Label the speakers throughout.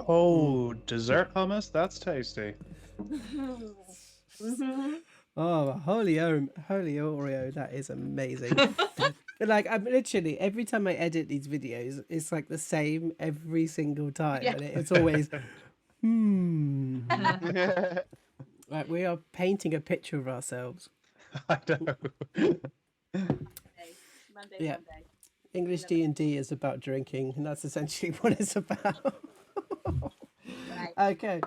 Speaker 1: Oh, dessert hummus? That's tasty.
Speaker 2: Oh, holy Oreo, that is amazing. Like, I'm literally, every time I edit these videos, it's like the same every single time.
Speaker 3: Yeah.
Speaker 2: And it's always, like we are painting a picture of ourselves.
Speaker 1: I know.
Speaker 3: Monday.
Speaker 2: Yeah. English D&D is about drinking, and that's essentially what it's about.
Speaker 3: Right.
Speaker 2: Okay.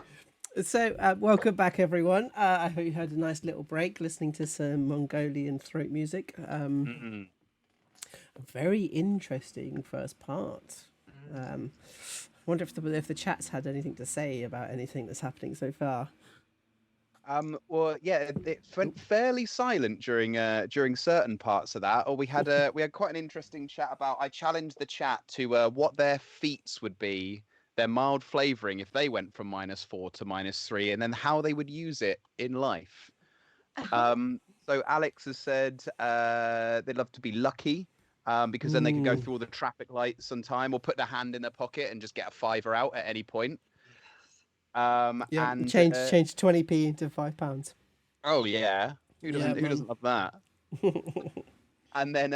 Speaker 2: So, welcome back, everyone. I hope you had a nice little break listening to some Mongolian throat music. Very interesting first part. I wonder if the chat's had anything to say about anything that's happening so far.
Speaker 4: Well, yeah, it went fairly silent during certain parts of that. Or we had quite an interesting chat about. I challenged the chat to what their feats would be, their mild flavoring if they went from -4 to -3, and then how they would use it in life. So Alex has said they'd love to be lucky, because then they could go through all the traffic lights on time, or put their hand in their pocket and just get a fiver out at any point.
Speaker 2: Yeah,
Speaker 4: And
Speaker 2: change 20p into £5.
Speaker 4: oh yeah, who
Speaker 2: Yeah,
Speaker 4: doesn't love that? And then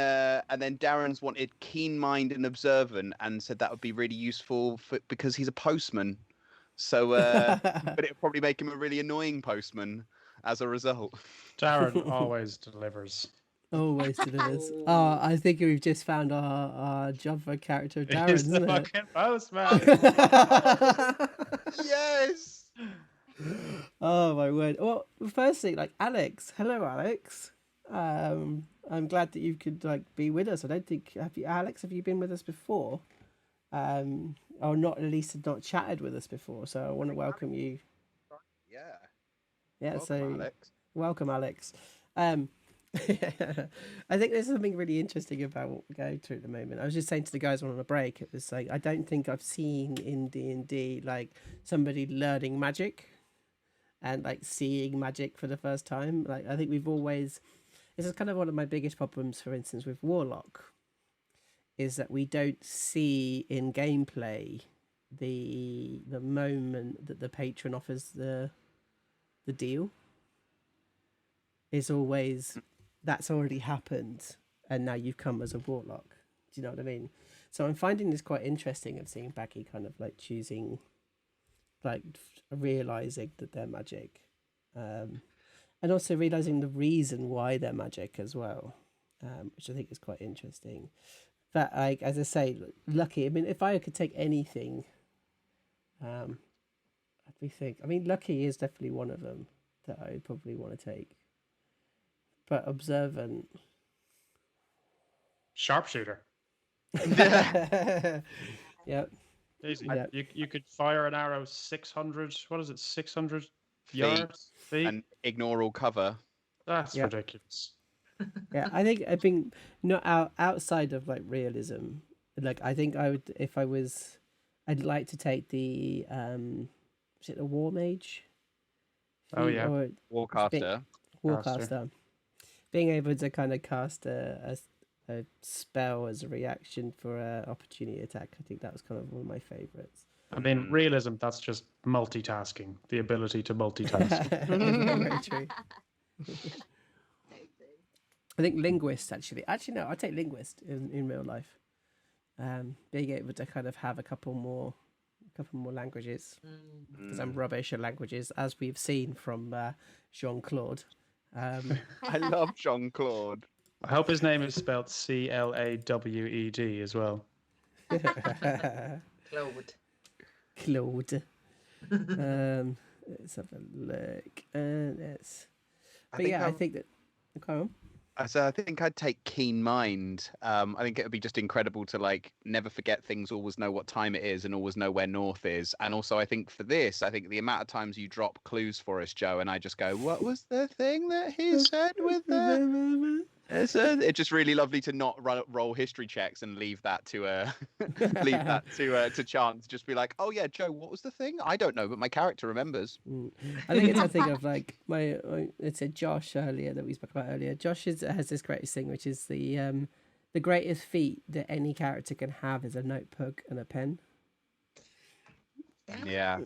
Speaker 4: Darren's wanted keen mind and observant, and said that would be really useful because he's a postman. So, but it would probably make him a really annoying postman as a result.
Speaker 1: Darren always delivers.
Speaker 2: Always delivers. Oh, I think we've just found our job for character of Darren,
Speaker 1: He's the
Speaker 2: isn't it?
Speaker 1: fucking postman.
Speaker 4: Yes.
Speaker 2: Oh my word. Well, firstly, like Alex, hello Alex. I'm glad that you could like be with us. I don't think Alex, have you been with us before? Or not, at least not chatted with us before. So I want to welcome you.
Speaker 4: Yeah.
Speaker 2: Yeah.
Speaker 4: Welcome,
Speaker 2: So
Speaker 4: Alex.
Speaker 2: welcome, Alex. I think there's something really interesting about what we're going through at the moment. I was just saying to the guys on a break, it was like I don't think I've seen in D&D like somebody learning magic and like seeing magic for the first time. Like I think we've always, this is kind of one of my biggest problems, for instance, with Warlock, is that we don't see in gameplay the moment that the patron offers the deal. Is always that's already happened and now you've come as a warlock. Do you know what I mean? So I'm finding this quite interesting of seeing Becky kind of like choosing, like realizing that they're magic, and also realizing the reason why they're magic as well, which I think is quite interesting. But like as I say, lucky. I mean, if I could take anything, I'd be think. I mean, lucky is definitely one of them that I would probably want to take. But observant.
Speaker 1: Sharpshooter.
Speaker 2: Yep.
Speaker 1: Easy.
Speaker 2: Yeah.
Speaker 1: You could fire an arrow 600. What is it? 600
Speaker 4: Feet.
Speaker 1: yards. Feet.
Speaker 4: And ignore all cover.
Speaker 1: That's
Speaker 2: Yeah.
Speaker 1: ridiculous.
Speaker 2: Yeah, I think not outside of like realism. Like I think I would, if I was, I'd like to take the is it the War Mage?
Speaker 1: Oh yeah.
Speaker 2: Or
Speaker 4: Warcaster.
Speaker 2: Warcaster. Being able to kind of cast a spell as a reaction for an opportunity attack. I think that was kind of one of my favorites.
Speaker 1: I mean, realism, that's just multitasking. The ability to multitask.
Speaker 2: Very true. I think linguist actually no, I take linguist in real life. Being able to kind of have a couple more languages, because I'm rubbish at languages, as we've seen from Jean-Claude.
Speaker 4: I love Jean-Claude.
Speaker 1: I hope his name is spelled Clawed as well.
Speaker 2: Claude. Let's have a look. I think that. Come on.
Speaker 4: So I think I'd take keen mind. I think it would be just incredible to like never forget things, always know what time it is, and always know where north is. And also, I think for this, I think the amount of times you drop clues for us, Joe, and I just go, "What was the thing that he said with the?" It's just really lovely to not roll history checks and leave that to chance. Just be like, "Oh yeah, Joe, what was the thing? I don't know, but my character remembers."
Speaker 2: I think it's a thing of like it said Josh earlier that we spoke about earlier. Josh has this greatest thing, which is the greatest feat that any character can have is a notebook and a pen.
Speaker 4: Yeah.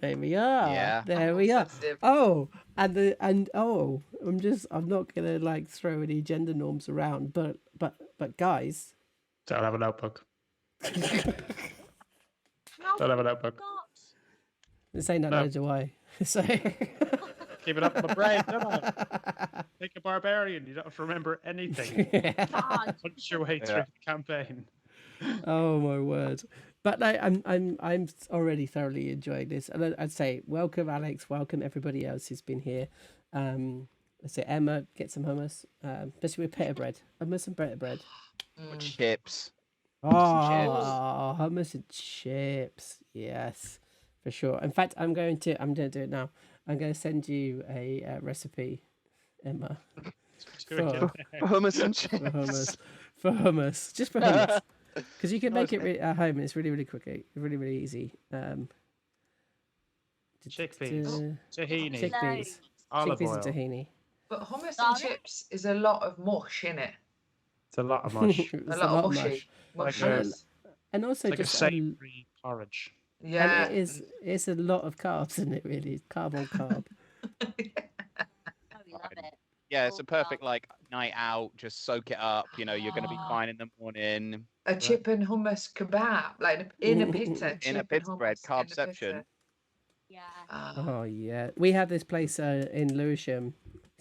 Speaker 2: There we are.
Speaker 4: Yeah.
Speaker 2: There
Speaker 5: I'm
Speaker 2: we
Speaker 5: more
Speaker 2: are.
Speaker 5: sensitive.
Speaker 2: Oh, I'm not gonna like throw any gender norms around, but guys,
Speaker 1: Don't have a notebook.
Speaker 3: No,
Speaker 1: Don't have a notebook.
Speaker 3: not.
Speaker 2: this ain't that
Speaker 1: No.
Speaker 2: loads away. So
Speaker 1: Keep it up my brain, don't I? Like a barbarian, you don't have to remember anything.
Speaker 3: God.
Speaker 1: Punch your way
Speaker 4: Yeah.
Speaker 1: through the campaign.
Speaker 2: Oh my word! But I'm already thoroughly enjoying this, and I'd say welcome Alex, welcome everybody else who's been here. Let's say Emma, get some hummus, especially with pita bread, hummus and pita bread.
Speaker 4: Or chips.
Speaker 2: Oh, hummus and chips, yes, for sure. In fact, I'm going to do it now. I'm going to send you a recipe, Emma,
Speaker 1: Do it,
Speaker 2: for,
Speaker 1: yeah.
Speaker 4: Hummus and
Speaker 2: for
Speaker 4: chips.
Speaker 2: hummus, just for hummus. Because you can make it at home. It's really, really quick. Really, really easy.
Speaker 1: Chickpeas, tahini,
Speaker 2: Chickpeas.
Speaker 1: olive
Speaker 2: Chickpeas
Speaker 1: oil.
Speaker 2: and tahini.
Speaker 5: But hummus and
Speaker 3: Garlic?
Speaker 5: chips is a lot of mush in it.
Speaker 1: It's a lot of mush.
Speaker 2: It's
Speaker 5: A lot of mushy.
Speaker 2: mush.
Speaker 1: Like
Speaker 5: Mushes.
Speaker 2: And also
Speaker 1: It's like a
Speaker 2: just
Speaker 1: savoury porridge.
Speaker 5: Yeah.
Speaker 2: and it's a lot of carbs in it, really. It's carb on carb.
Speaker 3: Oh, we love it.
Speaker 4: Yeah, it's
Speaker 3: Oh,
Speaker 4: a perfect
Speaker 3: God.
Speaker 4: like night out. Just soak it up. You know, you're going to be
Speaker 5: Oh.
Speaker 4: fine in the morning.
Speaker 5: A chip and hummus kebab, like in a pita.
Speaker 4: In a
Speaker 5: chip and
Speaker 4: pita bread,
Speaker 5: hummus in a
Speaker 4: carbception.
Speaker 5: pita.
Speaker 3: Yeah.
Speaker 5: Ah.
Speaker 2: Oh yeah, we have this place in Lewisham.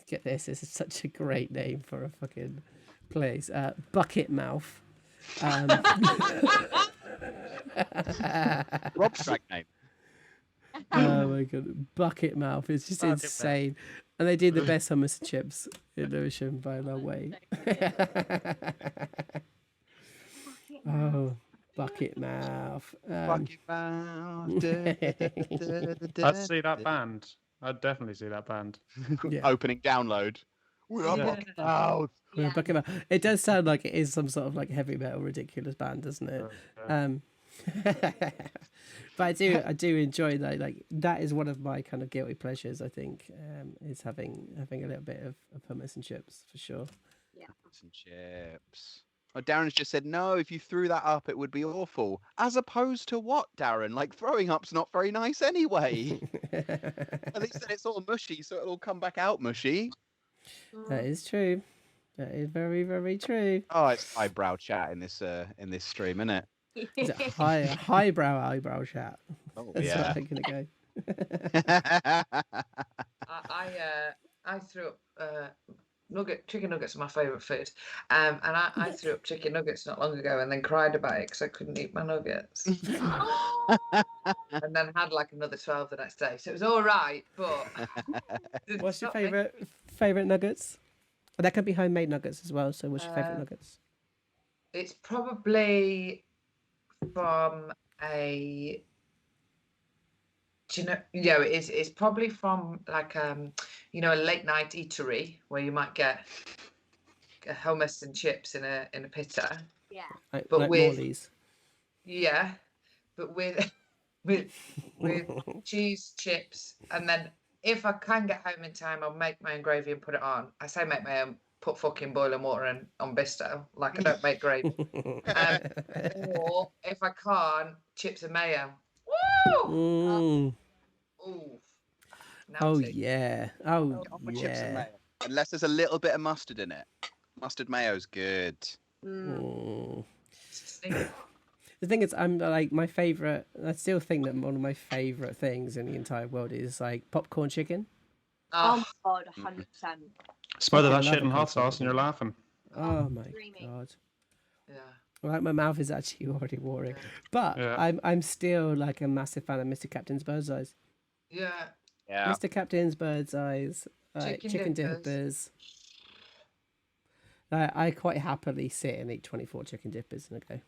Speaker 2: Get this is such a great name for a fucking place. Bucket Mouth.
Speaker 4: Rob's drag name.
Speaker 2: Oh my god, Bucket Mouth. It's just
Speaker 1: Bucket Mouth.
Speaker 2: insane. And they do the best hummus and chips in Lewisham by a long way. Oh, Bucket Mouth.
Speaker 4: Bucket mouth.
Speaker 1: I'd see that band. I'd definitely see that band.
Speaker 2: Yeah.
Speaker 4: Opening download. We are
Speaker 1: Yeah.
Speaker 4: Bucket mouth.
Speaker 2: Yeah, Bucket Mouth. It does sound like it is some sort of like heavy metal ridiculous band, doesn't it? But I do enjoy that. Like that is one of my kind of guilty pleasures. I think is having a little bit of hummus and chips for sure.
Speaker 4: Some chips. Oh, Darren's just said no. If you threw that up, it would be awful. As opposed to what, Darren? Like throwing up's not very nice anyway. At least then it's all mushy, so it'll come back out mushy.
Speaker 2: That is true. That is very, very true.
Speaker 4: Oh, it's highbrow chat in this stream, isn't it?
Speaker 2: Is it highbrow eyebrow chat?
Speaker 4: Oh
Speaker 2: That's
Speaker 4: yeah.
Speaker 2: what I'm gonna go.
Speaker 5: I threw up chicken nuggets are my favourite food, and I threw up chicken nuggets not long ago and then cried about it because I couldn't eat my nuggets, and then had like another 12 the next day. So it was all right, but didn't
Speaker 2: What's your
Speaker 5: stop me.
Speaker 2: favorite nuggets? That can be homemade nuggets as well. So what's your favorite nuggets?
Speaker 5: It's probably from a. Do you know? Yeah, it's probably from like a late night eatery where you might get a hummus and chips in a pita.
Speaker 3: Yeah.
Speaker 2: Like,
Speaker 5: but
Speaker 2: like
Speaker 5: with-
Speaker 2: Morley's.
Speaker 5: Yeah, but with cheese, chips, and then if I can get home in time, I'll make my own gravy and put it on. I say make my own. Put fucking boiling water in on Bisto, like I don't make gravy. Or if I can't, chips and mayo. Woo!
Speaker 2: Mm.
Speaker 5: Ooh.
Speaker 2: Oh
Speaker 5: Naughty.
Speaker 2: yeah. Oh
Speaker 4: Off with chips and
Speaker 2: yeah.
Speaker 4: mayo. Unless there's a little bit of mustard in it. Mustard mayo's good.
Speaker 2: Mm.
Speaker 5: Sneaky.
Speaker 2: The thing is, I'm like my favorite. I still think that one of my favorite things in the entire world is like popcorn chicken.
Speaker 3: Oh
Speaker 5: Oh,
Speaker 3: my God, 100%.
Speaker 1: Smother that
Speaker 2: Fucking
Speaker 1: shit in
Speaker 2: love a
Speaker 1: hot
Speaker 2: popcorn
Speaker 1: sauce and you're laughing.
Speaker 2: Oh my
Speaker 3: Dreamy.
Speaker 2: god.
Speaker 5: yeah.
Speaker 2: Like my mouth is actually already watering,
Speaker 5: Yeah.
Speaker 2: but
Speaker 1: Yeah.
Speaker 2: I'm still like a massive fan of Mr. Captain's Bird's Eyes.
Speaker 5: Yeah.
Speaker 4: Yeah.
Speaker 2: Mr. Captain's Bird's Eyes,
Speaker 5: Chicken
Speaker 2: chicken
Speaker 5: dippers.
Speaker 2: dippers. I quite happily sit and eat 24 chicken dippers in a go.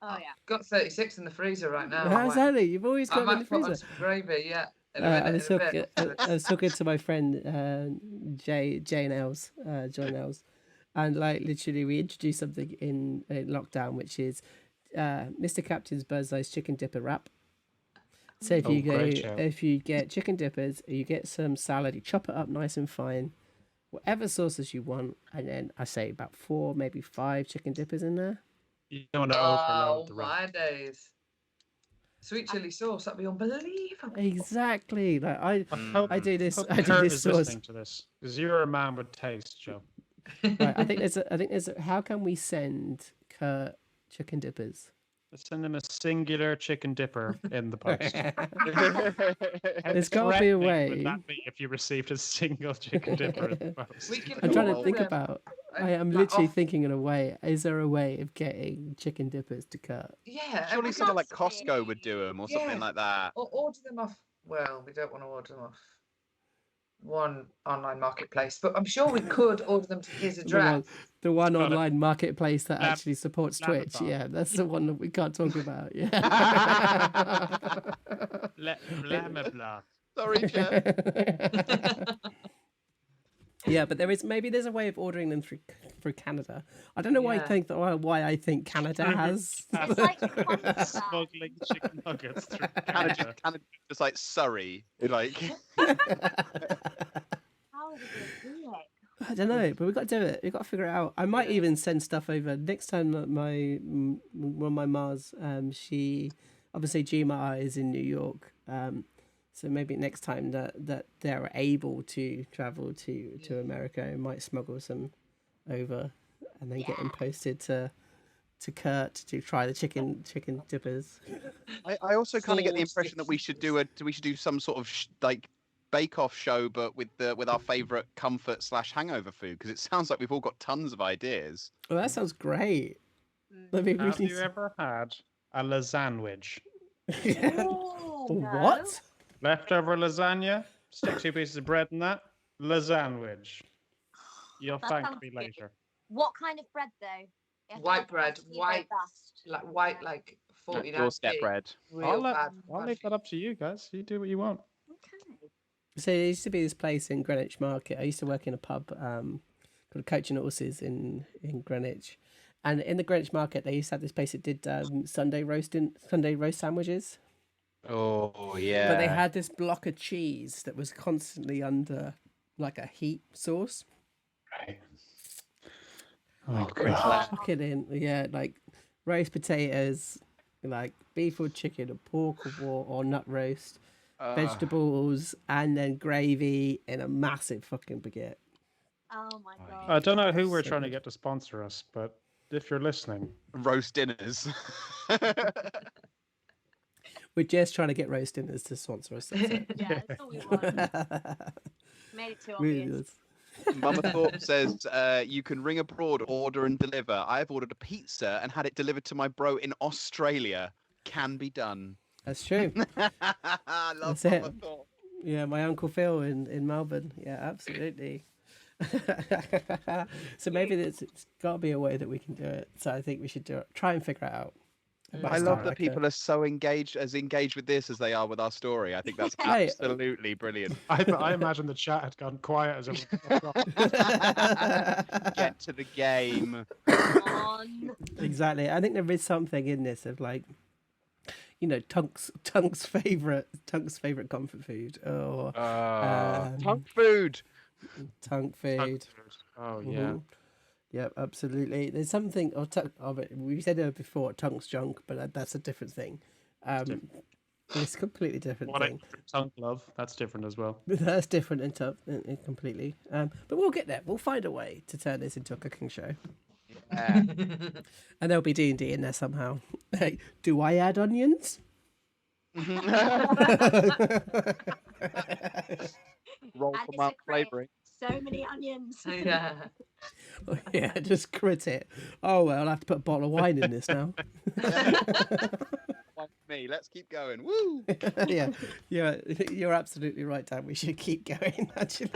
Speaker 3: Oh, yeah.
Speaker 5: Got 36 in the freezer right now.
Speaker 2: How's
Speaker 5: I'm like,
Speaker 2: that? You've always
Speaker 5: I
Speaker 2: got them in
Speaker 5: might
Speaker 2: the
Speaker 5: put on
Speaker 2: freezer.
Speaker 5: some gravy, yeah. In a
Speaker 2: I
Speaker 5: minute,
Speaker 2: was
Speaker 5: in a
Speaker 2: talking.
Speaker 5: bit.
Speaker 2: I was talking to my friend Jane Els, John Els, and like literally we introduced something in lockdown, which is Mr. Captain's Bird's Eyes chicken dipper wrap. So if
Speaker 1: Oh,
Speaker 2: you go,
Speaker 1: great shout.
Speaker 2: if you get chicken dippers, you get some salad, you chop it up nice and fine, whatever sauces you want, and then I say about 4, maybe 5 chicken dippers in there.
Speaker 1: You don't want to overload
Speaker 5: Oh,
Speaker 1: the
Speaker 5: my
Speaker 1: wrap.
Speaker 5: days. Sweet chili sauce, that'd be unbelievable.
Speaker 2: Exactly. Like
Speaker 1: I hope,
Speaker 2: I do this.
Speaker 1: hope
Speaker 2: I do
Speaker 1: Kurt
Speaker 2: this
Speaker 1: is
Speaker 2: sauce.
Speaker 1: listening to this because you're a man with taste, Joe.
Speaker 2: Right. I think there's. How can we send Kurt chicken dippers?
Speaker 1: Let's send him a singular chicken dipper in the post. How
Speaker 2: There's gotta be a
Speaker 1: threatening
Speaker 2: way.
Speaker 1: Would that be if you received a single chicken dipper in the post?
Speaker 5: We can
Speaker 2: I'm trying to
Speaker 5: order
Speaker 2: think
Speaker 5: them,
Speaker 2: about.
Speaker 5: and,
Speaker 2: I am
Speaker 5: like,
Speaker 2: literally
Speaker 5: off-
Speaker 2: thinking in a way. Is there a way of getting chicken dippers to Kurt?
Speaker 5: Yeah,
Speaker 4: Surely
Speaker 5: we
Speaker 4: something like
Speaker 3: That's it.
Speaker 4: Costco would do them or something
Speaker 5: Yeah.
Speaker 4: like that.
Speaker 5: or order them off. Well, we don't want to order them off one online marketplace, but I'm sure we could order them to his address.
Speaker 2: The one
Speaker 1: Got it.
Speaker 2: online marketplace that
Speaker 1: Lam-
Speaker 2: actually supports Twitch.
Speaker 1: Lambathon.
Speaker 2: Yeah, that's the one that we can't talk about. Yeah.
Speaker 1: Blah, blah, blah.
Speaker 4: Sorry, Jeff.
Speaker 2: Yeah, but there's a way of ordering them through Canada. I don't know why
Speaker 5: Yeah.
Speaker 2: why I think Canada has.
Speaker 3: It's like a contract.
Speaker 1: Smuggling chicken nuggets through
Speaker 4: Canada,
Speaker 1: Canada.
Speaker 4: just like Surrey, like.
Speaker 3: How are we going to do it?
Speaker 2: I don't know, but we've got to do it. We've got to figure it out. I might even send stuff over next time. That one of my Mars, she obviously GMA is in New York, so maybe next time that they're able to travel to America, I might smuggle some over and then get them posted to Kurt to try the chicken dippers.
Speaker 4: I also kind of get the
Speaker 5: Sauce
Speaker 4: impression that we should do some sort of like bake-off show, but with our favourite comfort / hangover food, because it sounds like we've all got tons of ideas.
Speaker 2: Well, that sounds great. Let me
Speaker 1: Have
Speaker 2: really
Speaker 1: you ever had a lasagna?
Speaker 3: Oh, no.
Speaker 2: What?
Speaker 1: Leftover lasagna? Stick 2 pieces of bread in that? Lasagna. You'll
Speaker 3: That
Speaker 1: thank
Speaker 3: sounds
Speaker 1: me
Speaker 3: good.
Speaker 1: later.
Speaker 3: What kind of bread though? It
Speaker 5: White
Speaker 3: has to
Speaker 5: bread,
Speaker 3: be
Speaker 5: white,
Speaker 3: robust.
Speaker 5: like white, like 49
Speaker 4: Doorstep bread.
Speaker 5: Real bad.
Speaker 1: I'll leave that up to you guys. You do what you want.
Speaker 3: Okay.
Speaker 2: So there used to be this place in Greenwich Market. I used to work in a pub called Coaching Horses in Greenwich, and in the Greenwich Market they used to have this place that did Sunday roast sandwiches.
Speaker 4: Oh yeah.
Speaker 2: But they had this block of cheese that was constantly under like a heat source.
Speaker 1: Right. Oh,
Speaker 4: God.
Speaker 1: God.
Speaker 2: Chuck it in, yeah, like roast potatoes, like beef or chicken or pork or nut roast, vegetables, and then gravy in a massive fucking baguette.
Speaker 3: Oh my god.
Speaker 1: I don't know who we're
Speaker 2: So
Speaker 1: trying to
Speaker 2: good.
Speaker 1: get to sponsor us, but if you're listening,
Speaker 4: Roast dinners.
Speaker 2: We're just trying to get roast dinners to sponsor us. That's it.
Speaker 3: Yeah, that's all we want. Made it too
Speaker 2: Really
Speaker 3: obvious.
Speaker 2: is.
Speaker 4: Mama Thorpe says you can ring abroad, order and deliver. I've ordered a pizza and had it delivered to my bro in Australia. Can be done.
Speaker 2: That's true.
Speaker 4: I love
Speaker 2: That's it.
Speaker 4: Mama Thorpe.
Speaker 2: Yeah, my Uncle Phil in Melbourne. Yeah, absolutely. So maybe it's got to be a way that we can do it. So I think we should do it. Try and figure it out.
Speaker 4: I love that people are so engaged with this as they are with our story. I think that's
Speaker 2: Hey.
Speaker 4: absolutely brilliant.
Speaker 1: I imagine the chat had gone quiet as everyone.
Speaker 4: Get to the game.
Speaker 3: Come on.
Speaker 2: Exactly. I think there is something in this of like, you know, Tunk's favorite comfort food or
Speaker 4: Tunk food.
Speaker 2: Tunk food.
Speaker 1: Oh yeah.
Speaker 2: Mhm. Yep, absolutely. There's something. But we said it before. Tunk's junk, but that's a different thing. It's a completely different
Speaker 1: What
Speaker 2: thing.
Speaker 1: tongue love? That's different as well.
Speaker 2: That's different in completely. But we'll get there. We'll find a way to turn this into a cooking show, and there'll be D&D in there somehow. Hey, do I add onions?
Speaker 4: Roll
Speaker 3: And
Speaker 4: for
Speaker 3: it's
Speaker 4: mouth
Speaker 3: a crit.
Speaker 4: flavouring.
Speaker 3: So many onions.
Speaker 5: Yeah.
Speaker 2: Yeah, just crit it. Oh well, I'll have to put a bottle of wine in this now.
Speaker 4: Like me. Let's keep going. Woo!
Speaker 2: Yeah, you're absolutely right, Dan. We should keep going. Actually.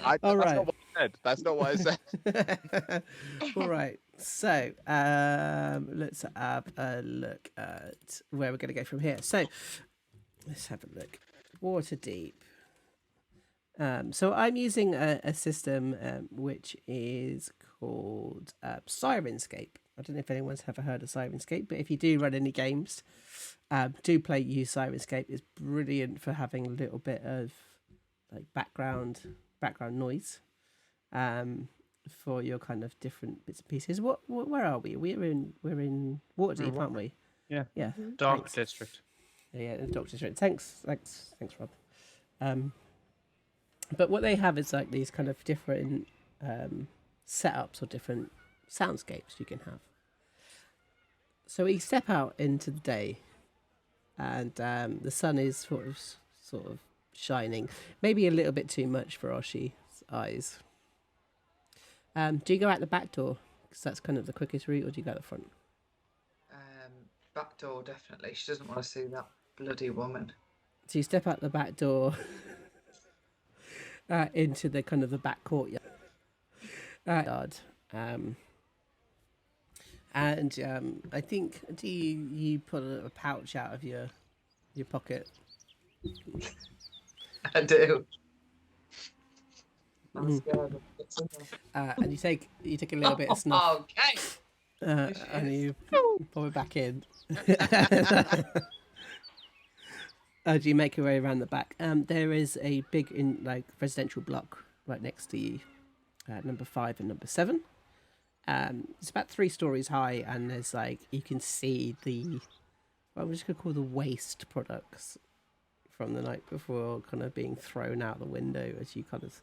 Speaker 2: All
Speaker 4: That's
Speaker 2: right.
Speaker 4: not what I said. That's not what I said.
Speaker 2: All right. So let's have a look at where we're going to go from here. So let's have a look. Waterdeep. So I'm using a system which is called Sirenscape. I don't know if anyone's ever heard of Sirenscape, but if you do run any games, use Sirenscape. It's brilliant for having a little bit of like background noise for your kind of different bits and pieces. Where are we? We're in Waterdeep, aren't we?
Speaker 1: Yeah.
Speaker 2: Yeah.
Speaker 1: Dock
Speaker 2: Thanks.
Speaker 1: District.
Speaker 2: Yeah, the doctor's right. Thanks, Rob. But what they have is like these kind of different setups or different soundscapes you can have. So we step out into the day, and the sun is sort of shining, maybe a little bit too much for Oshi's eyes. Do you go out the back door because that's kind of the quickest route, or do you go out the front?
Speaker 5: Back door, definitely. She doesn't want to see that bloody woman.
Speaker 2: So you step out the back door into the kind of the back courtyard. And I think, do you pull a pouch out of your pocket?
Speaker 5: I do. I'm scared of what's in there.
Speaker 2: And you take a little bit of snuff,
Speaker 5: Okay.
Speaker 2: and you pop it back in. As you make your way around the back, there is a big residential block right next to you, number 5 and number 7. It's about 3 stories high, and there's you can see what I'm just gonna call the waste products from the night before kind of being thrown out the window as you kind of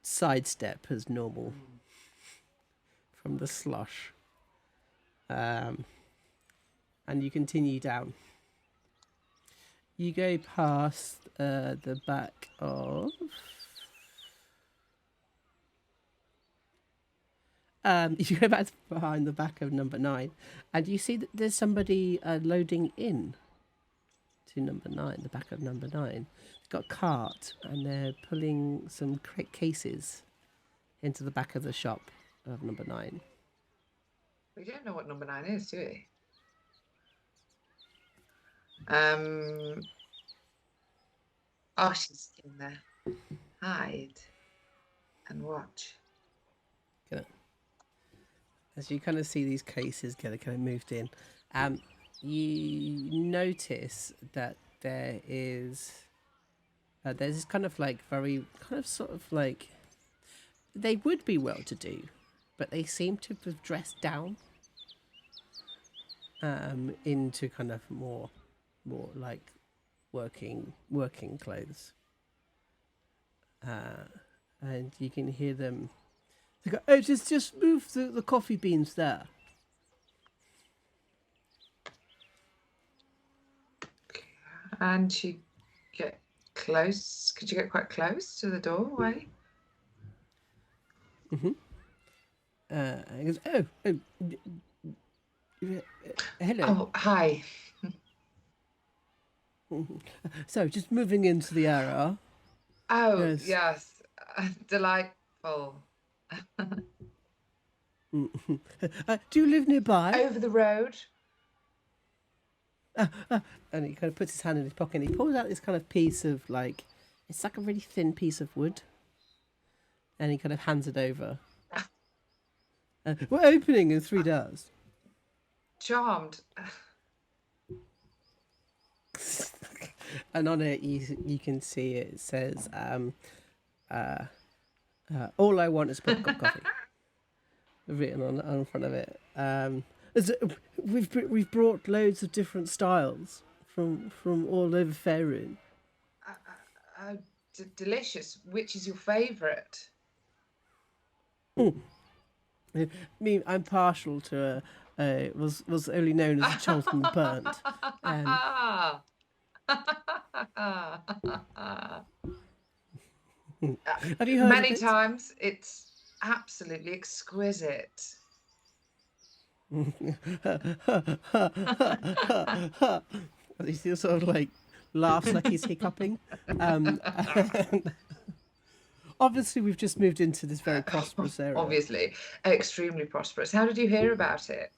Speaker 2: sidestep as normal from the slush. And you continue down. You go past the back of... you go back behind the back of number 9, and you see that there's somebody loading in to number 9, the back of number 9. They've got a cart, and they're pulling some cases into the back of the shop of number 9.
Speaker 5: We don't know what number 9 is, do we? Oh, she's in there. Hide and watch.
Speaker 2: As you kind of see these cases get kind of moved in, you notice that there's this kind of very kind of sort of they would be well to do, but they seem to have dressed down into kind of more like working clothes, and you can hear them. They go, "Oh, just move the coffee beans there."
Speaker 5: And she get close. Could you get quite close to the doorway?
Speaker 2: Mm-hmm. And he goes, hello.
Speaker 5: Oh, hi.
Speaker 2: So, just moving into the area.
Speaker 5: Oh, yes. Delightful.
Speaker 2: Do you live nearby?
Speaker 5: Over the road.
Speaker 2: And he kind of puts his hand in his pocket, and he pulls out this kind of piece of it's like a really thin piece of wood, and he kind of hands it over. We're opening in 3 days.
Speaker 5: Charmed.
Speaker 2: And on it you can see it says all I want is a cup of coffee written on front of it. We've brought loads of different styles from all over Faerun.
Speaker 5: Delicious. Which is your favourite?
Speaker 2: I'm partial to was only known as a Charlton Burnt. Have you heard
Speaker 5: Many
Speaker 2: of it?
Speaker 5: times. It's absolutely exquisite.
Speaker 2: He still sort of laughs like he's hiccuping. Obviously, we've just moved into this very prosperous area.
Speaker 5: Obviously, extremely prosperous. How did you hear about it?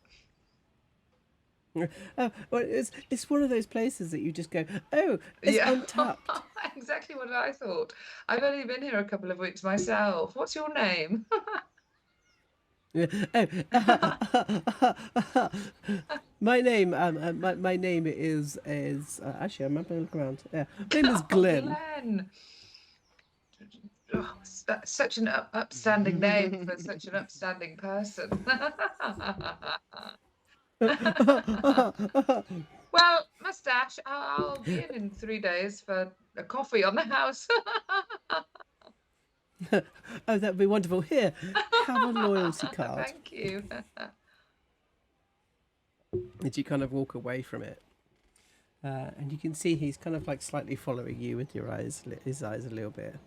Speaker 2: Well, it's one of those places that you just go, oh, it's untapped.
Speaker 5: Exactly what I thought. I've only been here a couple of weeks myself. What's your name?
Speaker 2: My name is actually I'm having a look around. Yeah, my name is Glenn.
Speaker 5: Glenn. Oh, that's such an upstanding name for such an upstanding person. Well, Mustache, I'll be in 3 days for a coffee on the house.
Speaker 2: Oh, that'd be wonderful. Here, have a loyalty card.
Speaker 5: Thank you.
Speaker 2: As you kind of walk away from it, and you can see he's kind of like slightly following you with your eyes, his eyes a little bit,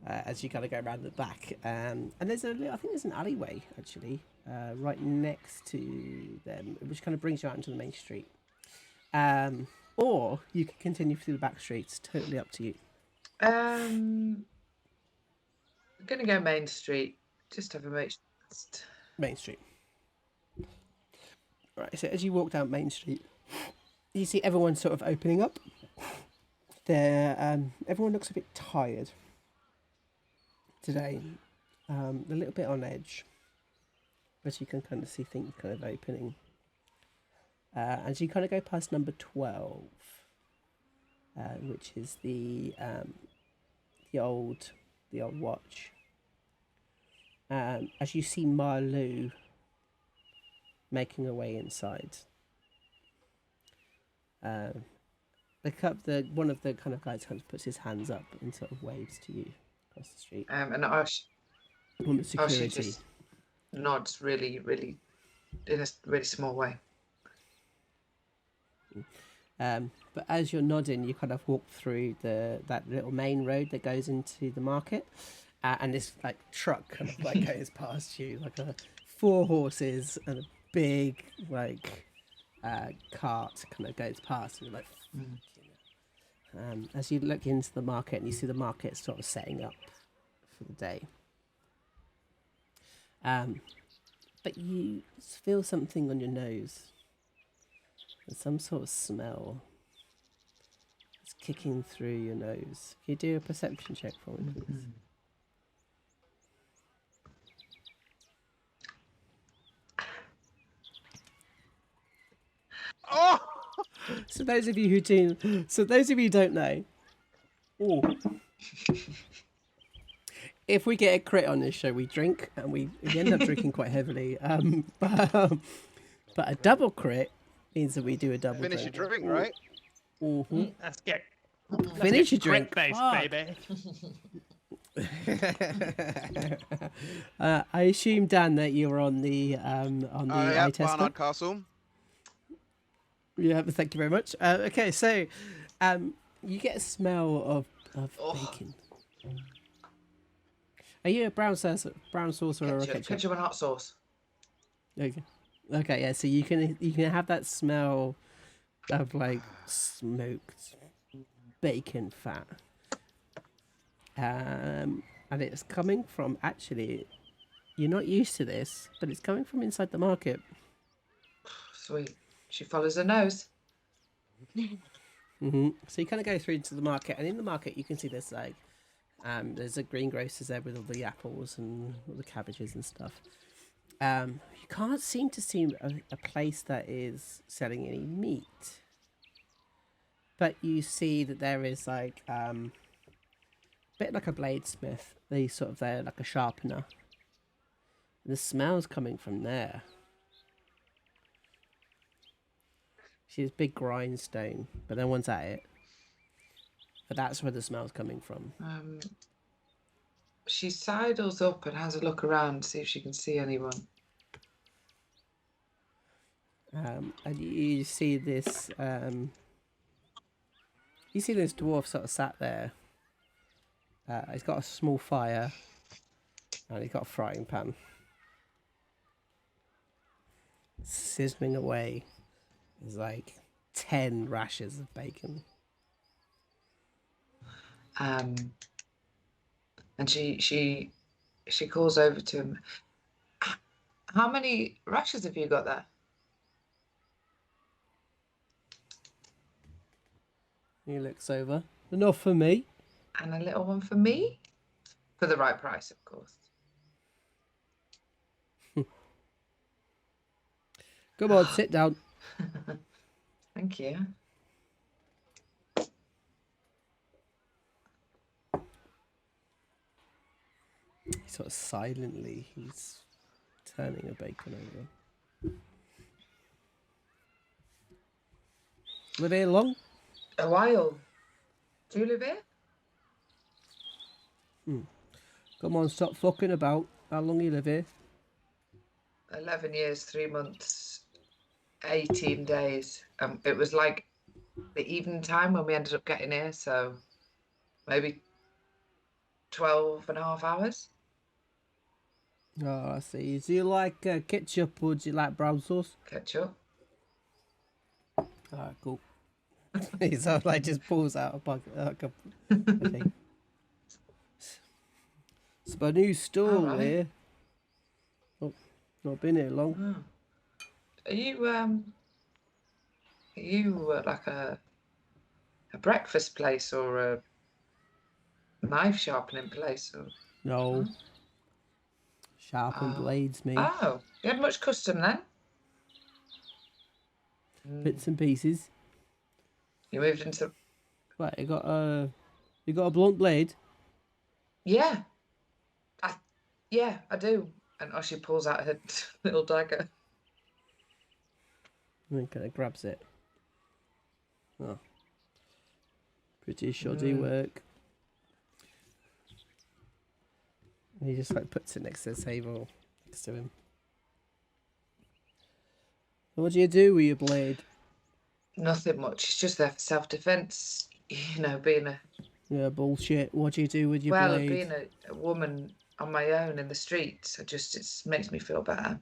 Speaker 2: as you kind of go around the back. And there's I think there's an alleyway actually right next to them, which kind of brings you out into the main street. Or you can continue through the back streets. Totally up to you.
Speaker 5: I'm gonna go Main Street. Just have a
Speaker 2: Main Street. Right. So as you walk down Main Street, you see everyone sort of opening up. Everyone looks a bit tired today. A little bit on edge, but you can kind of see things kind of opening. As you kind of go past number 12, which is the old watch. As you see Marlou making her way inside. One of the kind of guys kind of puts his hands up and sort of waves to you across the street.
Speaker 5: and
Speaker 2: One with
Speaker 5: she
Speaker 2: security.
Speaker 5: just nods really, really in a really small way.
Speaker 2: But as you're nodding, you kind of walk through that little main road that goes into the market, and this like truck kind of like goes past you, like 4 horses and a big like cart kind of goes past, and you're like, as you look into the market and you see the market sort of setting up for the day. But you feel something on your nose. There's some sort of smell. It's kicking through your nose. Can you do a perception check for me, please?
Speaker 4: Oh!
Speaker 2: So those of you who don't know, if we get a crit on this show, we drink, and we end up drinking quite heavily. But a double crit means that we do a double.
Speaker 4: Finish your drink, right?
Speaker 2: Mm-hmm.
Speaker 1: Let's get
Speaker 2: Finish your drink,
Speaker 1: based,
Speaker 2: Fuck.
Speaker 1: baby.
Speaker 2: I assume, Dan, that you're on the eye tester.
Speaker 4: Barnard Castle.
Speaker 2: Yeah, thank you very much. Okay, so you get a smell of bacon. Are you a brown sauce or a ketchup?
Speaker 5: Ketchup and hot sauce.
Speaker 2: Okay. Okay, yeah. So you can have that smell of like smoked bacon fat, and it's coming from, actually, you're not used to this, but it's coming from inside the market.
Speaker 5: Sweet. She follows her nose.
Speaker 2: Mm-hmm. So you kind of go through into the market, and in the market you can see there's like there's a greengrocers there with all the apples and all the cabbages and stuff. You can't seem to see a place that is selling any meat, but you see that there is like a bit like a bladesmith. They sort of there like a sharpener. And the smell's coming from there. See this big grindstone, but no one's at it. But that's where the smell's coming from.
Speaker 5: She sidles up and has a look around to see if she can see anyone.
Speaker 2: And you see this dwarf sort of sat there. He's got a small fire, and he's got a frying pan, sizzling away. There's like 10 rashers of bacon.
Speaker 5: And she calls over to him. How many rashers have you got there?
Speaker 2: He looks over. Enough for me.
Speaker 5: And a little one for me? For the right price, of course.
Speaker 2: Come on, sit down.
Speaker 5: Thank you.
Speaker 2: Sort of silently, he's turning a bacon over. Live here long?
Speaker 5: A while. Do you live here?
Speaker 2: Come on, stop fucking about. How long you live here?
Speaker 5: 11 years, 3 months, 18 days. It was like the evening time when we ended up getting here, so maybe 12 and a half hours.
Speaker 2: Oh, I see. Do you like ketchup or do you like brown sauce?
Speaker 5: Ketchup.
Speaker 2: Ah, cool. So like just pulls out a bucket, like a thing. It's my new stall
Speaker 5: Alright.
Speaker 2: here. Oh, not been here long.
Speaker 5: Oh. Are you like a breakfast place or a knife sharpening place? Or...
Speaker 2: No.
Speaker 5: Huh?
Speaker 2: Sharpen
Speaker 5: Oh.
Speaker 2: blades, me.
Speaker 5: Oh, you had much custom then?
Speaker 2: Bits and pieces.
Speaker 5: You moved into...
Speaker 2: Right, you got a blunt blade.
Speaker 5: Yeah. Yeah, I do. And she pulls out her little dagger.
Speaker 2: And then kind of grabs it. Oh. Pretty shoddy work. And he just like puts it next to the table, next to him. What do you do with your blade?
Speaker 5: Nothing much. It's just there for self-defense. You know, being a...
Speaker 2: Yeah, bullshit. What do you do with your blade?
Speaker 5: being a woman on my own in the streets, it makes me feel better.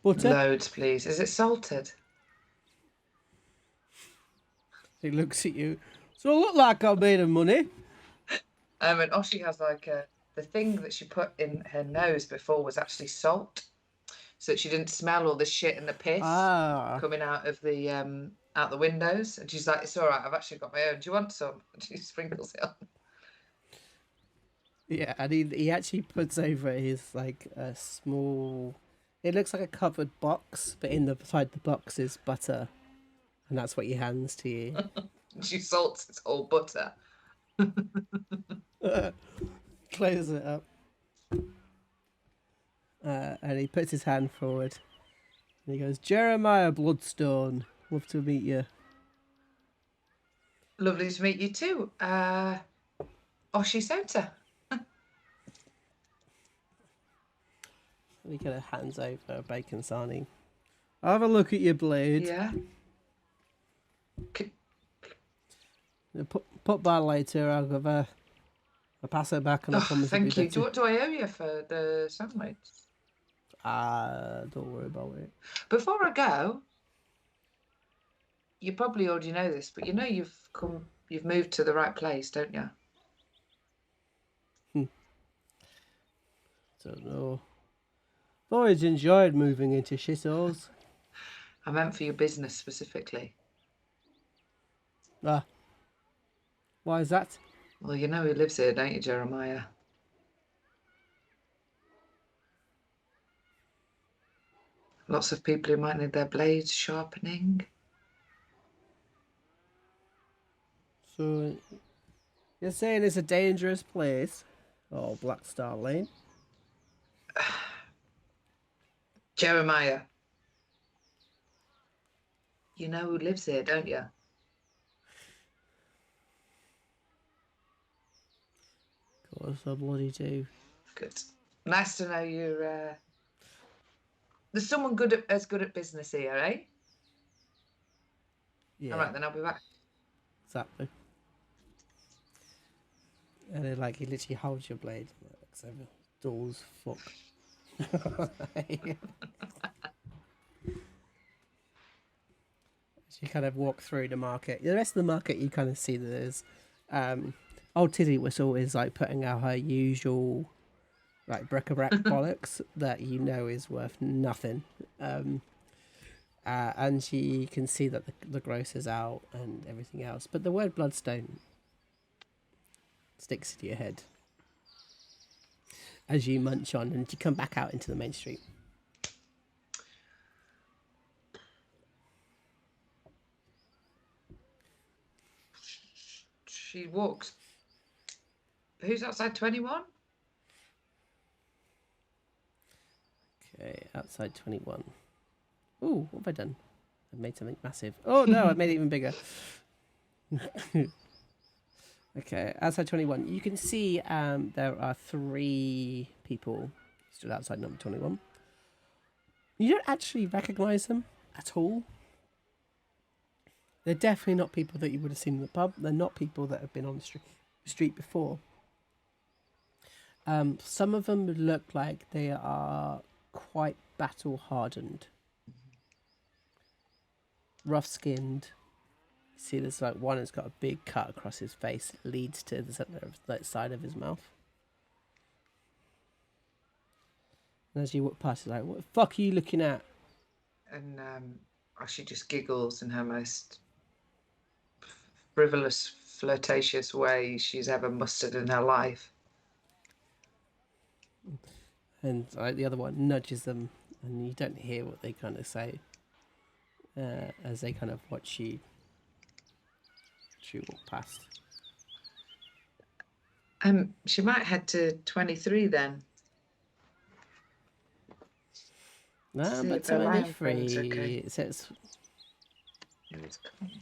Speaker 2: Butter?
Speaker 5: Loads, please. Is it salted?
Speaker 2: He looks at you. So I look like I'm made of money.
Speaker 5: And Oshi has like the thing that she put in her nose before was actually salt, so that she didn't smell all the shit and the piss coming out of the windows. And she's like, "It's all right. I've actually got my own. Do you want some?" And she sprinkles it on.
Speaker 2: Yeah, and he actually puts over his like a small. It looks like a covered box, but inside the box is butter, and that's what he hands to you.
Speaker 5: She salts its whole butter.
Speaker 2: Close it up. And he puts his hand forward. And he goes, Jeremiah Bloodstone, love to meet you.
Speaker 5: Lovely to meet you too. Oshi Sota.
Speaker 2: And he kind of hands over a bacon sarnie. I'll have a look at your blade.
Speaker 5: Yeah.
Speaker 2: Put by later. I'll pass it back and I promise it'll be
Speaker 5: Thank you.
Speaker 2: better.
Speaker 5: What do I owe you for the sandwich?
Speaker 2: Don't worry about it.
Speaker 5: Before I go, you probably already know this, but you know you've moved to the right place, don't you?
Speaker 2: Don't know. I've always enjoyed moving into shitholes.
Speaker 5: I meant for your business specifically.
Speaker 2: Why is that?
Speaker 5: Well, you know who lives here, don't you, Jeremiah? Lots of people who might need their blades sharpening.
Speaker 2: So, you're saying it's a dangerous place? Oh, Blackstar Lane.
Speaker 5: Jeremiah. You know who lives here, don't you?
Speaker 2: Of course, I bloody do.
Speaker 5: Good. Nice to know you're... There's someone as good at business here, eh?
Speaker 2: Yeah.
Speaker 5: All right, then I'll be back.
Speaker 2: Exactly. And then, like, he literally holds your blade. So, doors, fuck. You kind of walk through the market. The rest of the market, you kind of see that there's old Tiddy was always like putting out her usual like bric-a-brac bollocks that you know is worth nothing. And she can see that the grocer's out and everything else. But the word bloodstone sticks to your head as you munch on and you come back out into the main street.
Speaker 5: She walks. Who's outside 21?
Speaker 2: Okay, outside 21. Ooh, what have I done? I've made something massive. Oh no, I've made it even bigger. Okay, outside 21. You can see there are 3 people stood outside number 21. You don't actually recognise them at all. They're definitely not people that you would have seen in the pub. They're not people that have been on the street before. Some of them look like they are quite battle hardened. Rough skinned. See, there's like one that's got a big cut across his face. It leads to the center of the side of his mouth. And as you walk past, it's like, what the fuck are you looking at?
Speaker 5: And she just giggles in her most frivolous, flirtatious way she's ever mustered in her life.
Speaker 2: And the other one nudges them, and you don't hear what they kind of say as they kind of watch you walk past.
Speaker 5: She might head to 23 then.
Speaker 2: No,
Speaker 5: See
Speaker 2: but
Speaker 5: if her lion friend's
Speaker 2: 23.
Speaker 5: okay.
Speaker 2: It says,
Speaker 5: It's coming.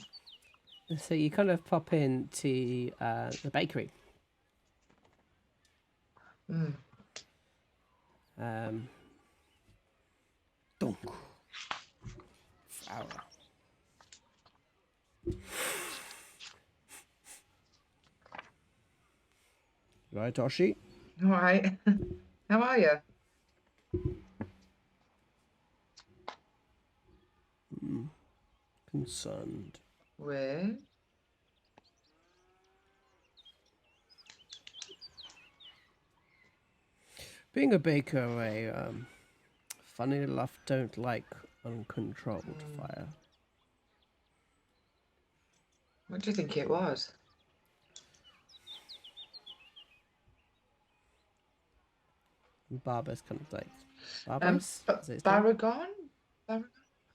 Speaker 2: so you kind of pop into the bakery.
Speaker 5: Mm.
Speaker 2: Dunk. Flour. Right, Toshi?
Speaker 5: All right. How are you?
Speaker 2: Concerned.
Speaker 5: With?
Speaker 2: Being a baker, funny enough, don't like uncontrolled fire.
Speaker 5: What do you think it was?
Speaker 2: Barber's kind of like... Barber's? Is it his name?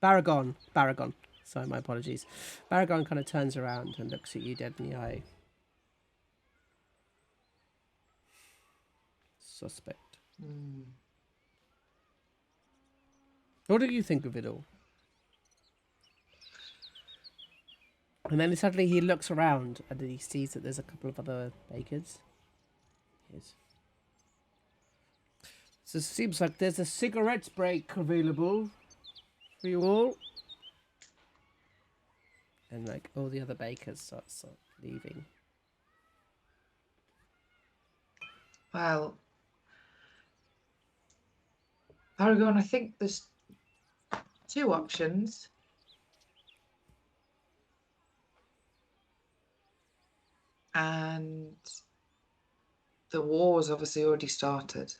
Speaker 5: Baragon?
Speaker 2: Baragon. Sorry, my apologies. Baragon kind of turns around and looks at you dead in the eye. Suspect.
Speaker 5: Mm.
Speaker 2: What do you think of it all? And then suddenly he looks around and he sees that there's a couple of other bakers. Yes. So it seems like there's a cigarette break available for you all. And like all the other bakers start leaving.
Speaker 5: Well, Baragon, I think there's 2 options. And the war's obviously already started.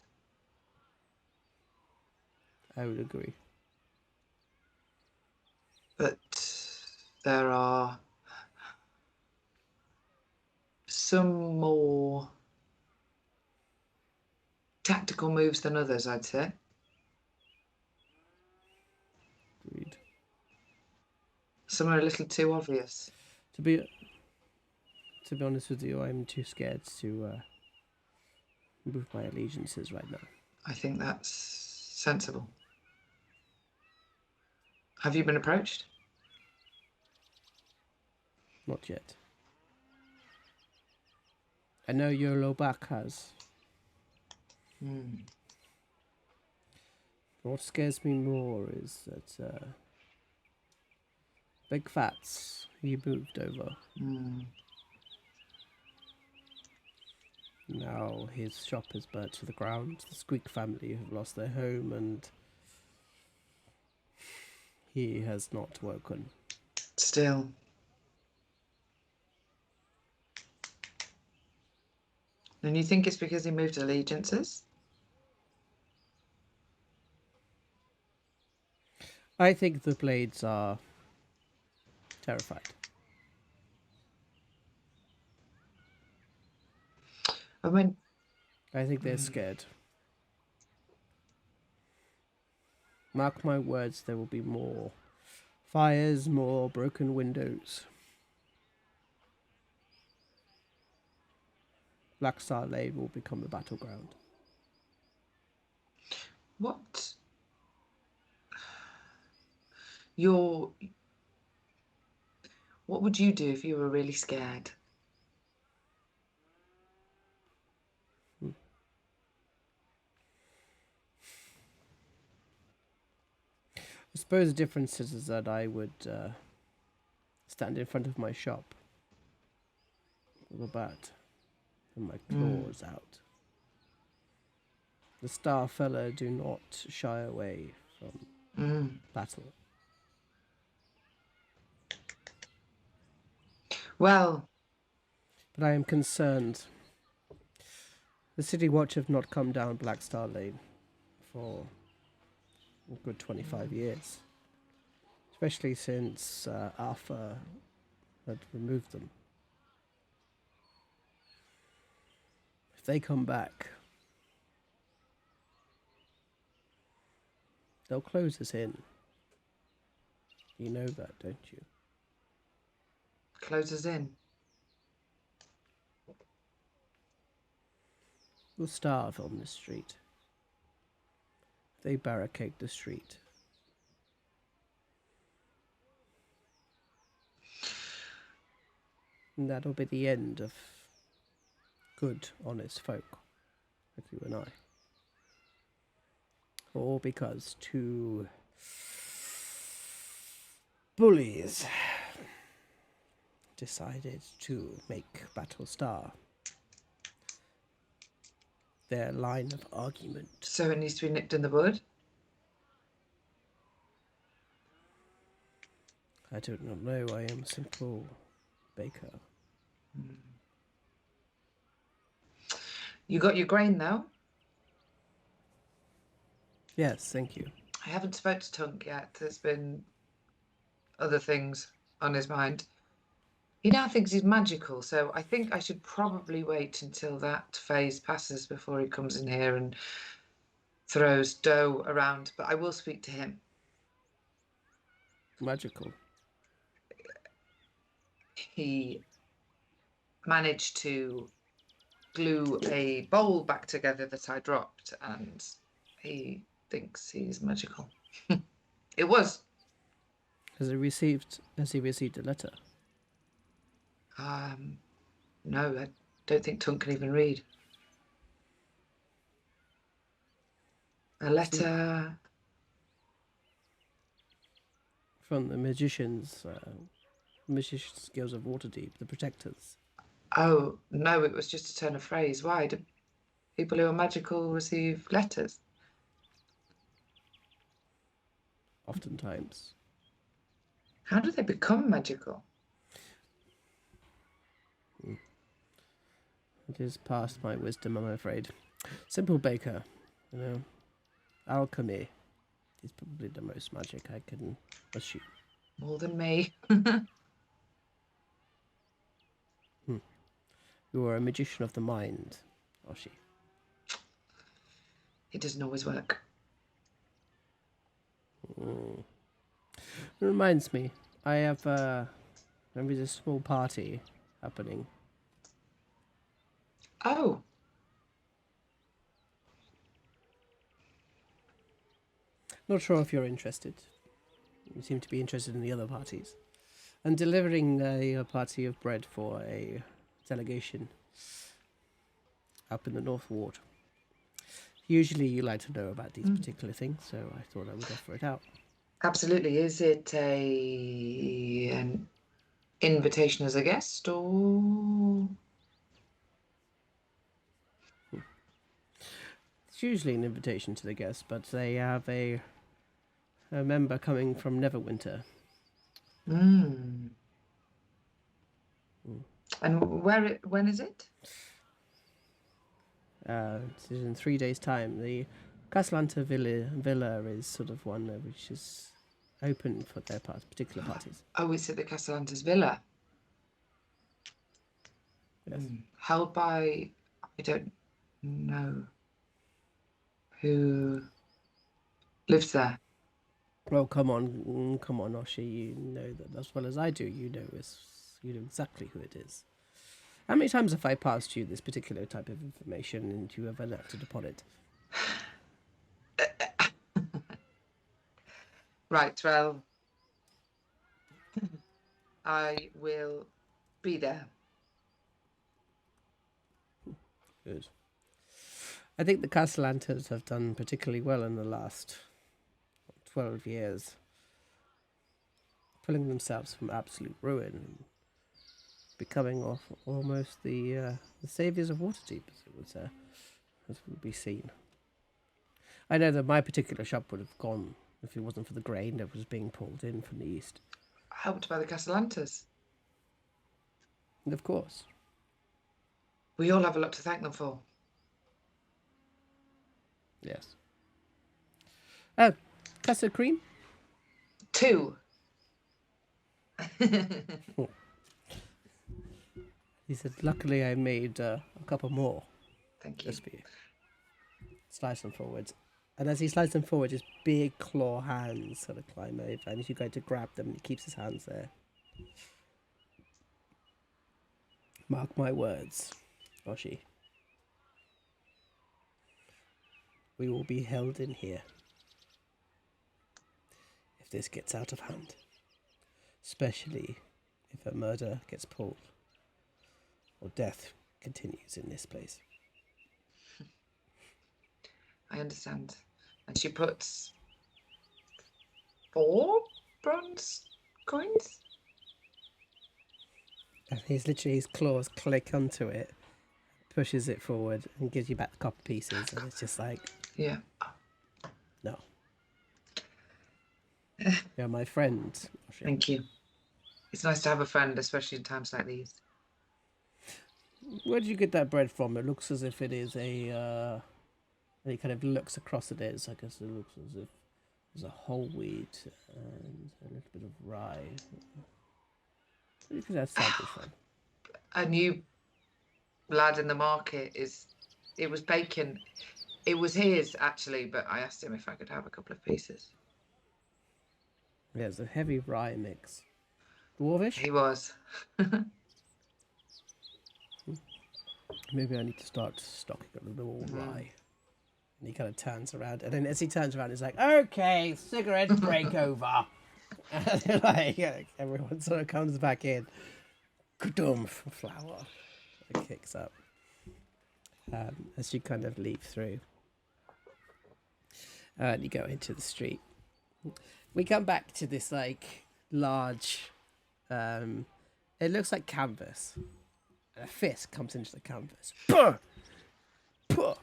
Speaker 2: I would agree.
Speaker 5: But there are some more tactical moves than others, I'd say.
Speaker 2: Agreed.
Speaker 5: Some are a little too obvious.
Speaker 2: To be honest with you, I'm too scared to move my allegiances right now.
Speaker 5: I think that's sensible. Have you been approached?
Speaker 2: Not yet. I know your Lobak has.
Speaker 5: Hmm.
Speaker 2: What scares me more is that Big Fats, he moved over.
Speaker 5: Hmm.
Speaker 2: Now his shop is burnt to the ground. The Squeak family have lost their home and he has not woken.
Speaker 5: Still. And you think it's because he moved allegiances?
Speaker 2: I think the Blades are terrified.
Speaker 5: I mean,
Speaker 2: I think they're scared. Mark my words, there will be more fires, more broken windows. Blackstar Lane will become a battleground.
Speaker 5: what You're. What would you do if you were really scared?
Speaker 2: I suppose the difference is that I would stand in front of my shop with a bat and my claws out. The Starfellow do not shy away from battle.
Speaker 5: Well,
Speaker 2: But I am concerned. The City Watch have not come down Blackstar Lane for a good 25 years. Especially since Arfa had removed them. If they come back, they'll close us in. You know that, don't you?
Speaker 5: close us in.
Speaker 2: We'll starve on this street. They barricade the street. And that'll be the end of good, honest folk like you and I. All because two bullies decided to make Battlestar their line of argument.
Speaker 5: So it needs to be nipped in the bud.
Speaker 2: I do not know. I am a simple baker.
Speaker 5: You got your grain though?
Speaker 2: Yes, thank you.
Speaker 5: I haven't spoke to Tunk yet. There's been other things on his mind. He now thinks he's magical, so I think I should probably wait until that phase passes before he comes in here and throws dough around. But I will speak to him.
Speaker 2: Magical.
Speaker 5: He managed to glue a bowl back together that I dropped, and he thinks he's magical. It was.
Speaker 2: Has he received a letter?
Speaker 5: No, I don't think Tunk can even read. A letter
Speaker 2: From the magicians guilds of Waterdeep, the protectors.
Speaker 5: Oh, no, it was just a turn of phrase. Why do people who are magical receive letters?
Speaker 2: Oftentimes.
Speaker 5: How do they become magical?
Speaker 2: It is past my wisdom, I'm afraid. Simple baker, you know. Alchemy is probably the most magic I can assume.
Speaker 5: More than me.
Speaker 2: You are a magician of the mind, Oshi.
Speaker 5: It doesn't always work.
Speaker 2: It reminds me, I have there is a small party happening.
Speaker 5: Oh,
Speaker 2: Not sure if you're interested. You seem to be interested in the other parties. And delivering a party of bread for a delegation up in the North Ward. Usually you like to know about these particular things, so I thought I would offer it out.
Speaker 5: absolutely. Is it an invitation as a guest, or?
Speaker 2: It's usually an invitation to the guests, but they have a member coming from Neverwinter.
Speaker 5: And when is it?
Speaker 2: It is in 3 days' time. The Cassalanter Villa is sort of one which is open for their particular parties.
Speaker 5: Oh, it's at the Cassalanter's Villa.
Speaker 2: Yes.
Speaker 5: Held by, I don't know who lives there.
Speaker 2: Well, come on, Oshi. You know that as well as I do. You know exactly who it is. How many times have I passed you this particular type of information and you have acted upon it?
Speaker 5: Right, well, I will be there.
Speaker 2: Good. I think the Cassalanters have done particularly well in the last 12 years, pulling themselves from absolute ruin and becoming almost the saviors of Waterdeep, as would be seen. I know that my particular shop would have gone if it wasn't for the grain that was being pulled in from the east.
Speaker 5: Helped by the Cassalanters.
Speaker 2: And of course.
Speaker 5: We all have a lot to thank them for.
Speaker 2: Yes. Oh, custard cream?
Speaker 5: 2.
Speaker 2: He said, luckily I made a couple more.
Speaker 5: Thank you.
Speaker 2: Just for you. Slice them forwards. And as he slides them forward, his big claw hands sort of climb over. And as you go to grab them, he keeps his hands there. Mark my words, Oshi. We will be held in here if this gets out of hand. Especially if a murder gets pulled or death continues in this place.
Speaker 5: I understand. And she puts 4 bronze coins?
Speaker 2: And his claws click onto it, pushes it forward, and gives you back the copper pieces. And it's just like,
Speaker 5: Yeah.
Speaker 2: no. You're my friend. Oshi.
Speaker 5: Thank you. It's nice to have a friend, especially in times like these.
Speaker 2: Where did you get that bread from? It looks as if it is a... and he kind of looks across at it. It's like, it looks as if there's a whole wheat and a little bit of rye. Where did you get that sandwich from?
Speaker 5: A new lad in the market it was bacon. It was his, actually, but I asked him if I could have a couple of pieces.
Speaker 2: Yeah, it's a heavy rye mix. Dwarvish?
Speaker 5: He was.
Speaker 2: Maybe I need to start stocking a little more rye. And he kind of turns around, and then as he turns around, he's like, "Okay, cigarette break over." And like, everyone sort of comes back in. Kudum, flour. It kicks up as you kind of leave through, and you go into the street. We come back to this like large. It looks like canvas. And a fist comes into the canvas. Puh! Puh!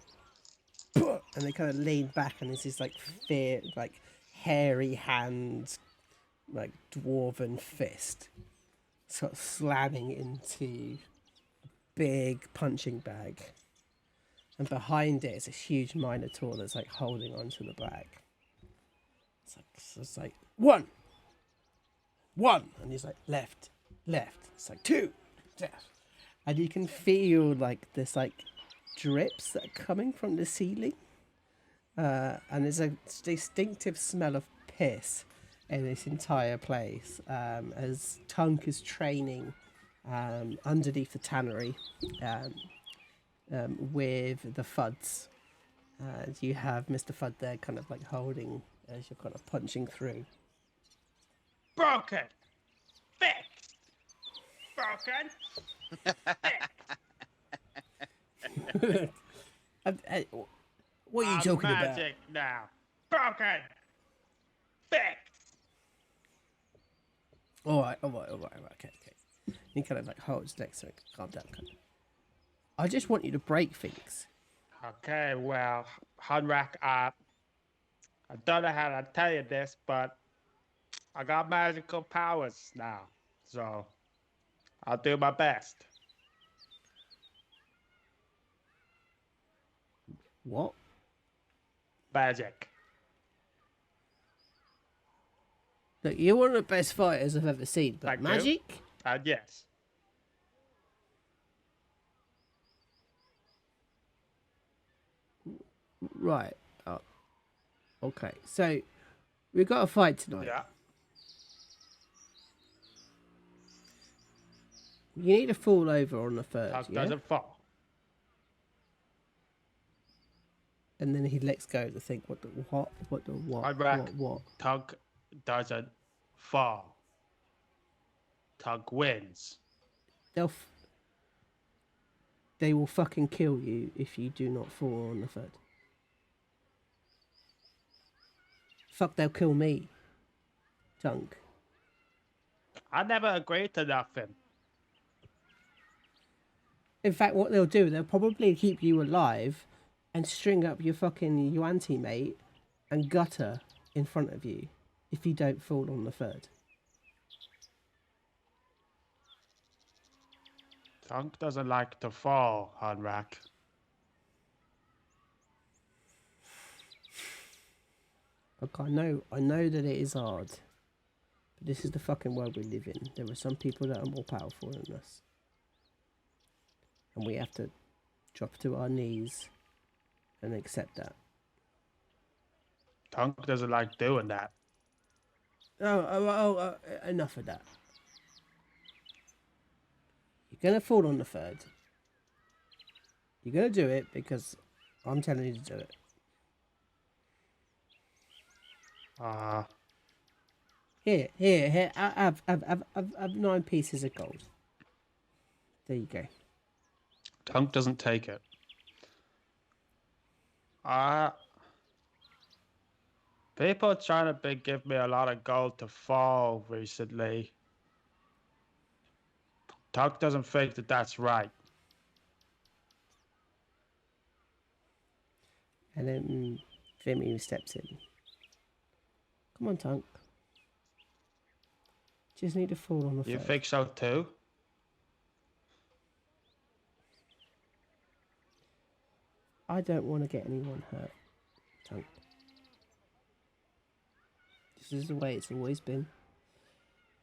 Speaker 2: Puh! And they kind of lean back, and there's this like hairy hand, like dwarven fist, sort of slamming into a big punching bag. And behind it is a huge minotaur that's like holding onto the bag. It's like one, and he's like left. It's like 2, left. And you can feel like this like drips that are coming from the ceiling. And there's a distinctive smell of piss in this entire place as Tunk is training underneath the tannery with the Fuds. And you have Mr. Fudd there kind of like holding as you're kind of punching through.
Speaker 1: Broken. Fixed. Broken.
Speaker 2: What are you talking about?
Speaker 1: Magic now. Broken. Fixed.
Speaker 2: All right, okay. He kind of like holds next to it. Calm down, I just want you to break things.
Speaker 1: Okay, well, Hunrak, I don't know how to tell you this, but I got magical powers now, so I'll do my best.
Speaker 2: What?
Speaker 1: Magic.
Speaker 2: Look, you're one of the best fighters I've ever seen, but
Speaker 1: Thank you.
Speaker 2: magic?
Speaker 1: Yes.
Speaker 2: Right. Oh. Okay, so we've got a fight tonight.
Speaker 1: Yeah.
Speaker 2: You need to fall over on the third,
Speaker 1: Tuck
Speaker 2: yeah?
Speaker 1: doesn't fall.
Speaker 2: And then he lets go to think, what?
Speaker 1: Hunrak, Tuck doesn't fall. Tug wins.
Speaker 2: They will fucking kill you if you do not fall on the foot. Fuck, they'll kill me. Tunk.
Speaker 1: I never agreed to nothing.
Speaker 2: In fact, what they'll do, they'll probably keep you alive and string up your fucking Yuanti mate and gutter in front of you if you don't fall on the third.
Speaker 1: Tunk doesn't like to fall, Hunrak.
Speaker 2: Look, I know that it is hard, but this is the fucking world we live in. There are some people that are more powerful than us, and we have to drop to our knees and accept that.
Speaker 1: Tunk doesn't like doing that.
Speaker 2: Enough of that. You're gonna fall on the third. You're gonna do it because I'm telling you to do it. Here. I've 9 pieces of gold. There you go.
Speaker 1: Tunk doesn't take it. People are trying to give me a lot of gold to fall recently. Tunk doesn't think that that's right.
Speaker 2: And then Vimy steps in. Come on, Tunk. Just need to fall on the
Speaker 1: You
Speaker 2: third.
Speaker 1: think so too?
Speaker 2: I don't want to get anyone hurt, Tunk. This is the way it's always been.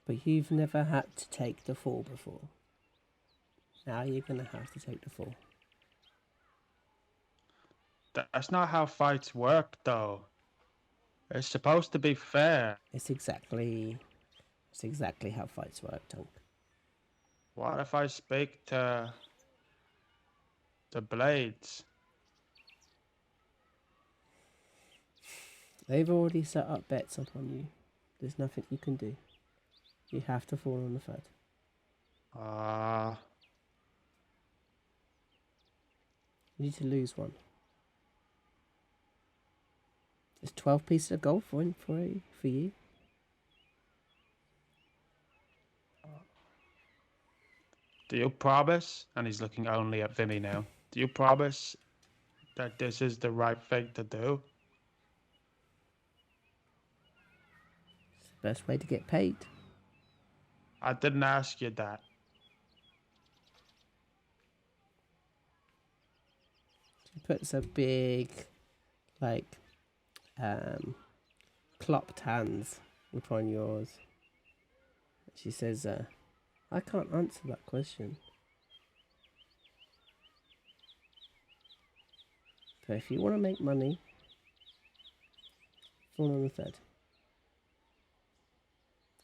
Speaker 2: But you've never had to take the fall before. Now you're going to have to take the fall.
Speaker 1: That's not how fights work, though. It's supposed to be fair.
Speaker 2: It's exactly how fights work, Tunk.
Speaker 1: What if I speak to the blades?
Speaker 2: They've already set up bets upon you. There's nothing you can do. You have to fall on the third. You need to lose one. There's 12 pieces of gold for you.
Speaker 1: Do you promise? And he's looking only at Vimy now. Do you promise that this is the right thing to do?
Speaker 2: It's the best way to get paid.
Speaker 1: I didn't ask you that.
Speaker 2: She puts a big, clopped hands upon yours. She says, I can't answer that question. But if you want to make money, fall on the third.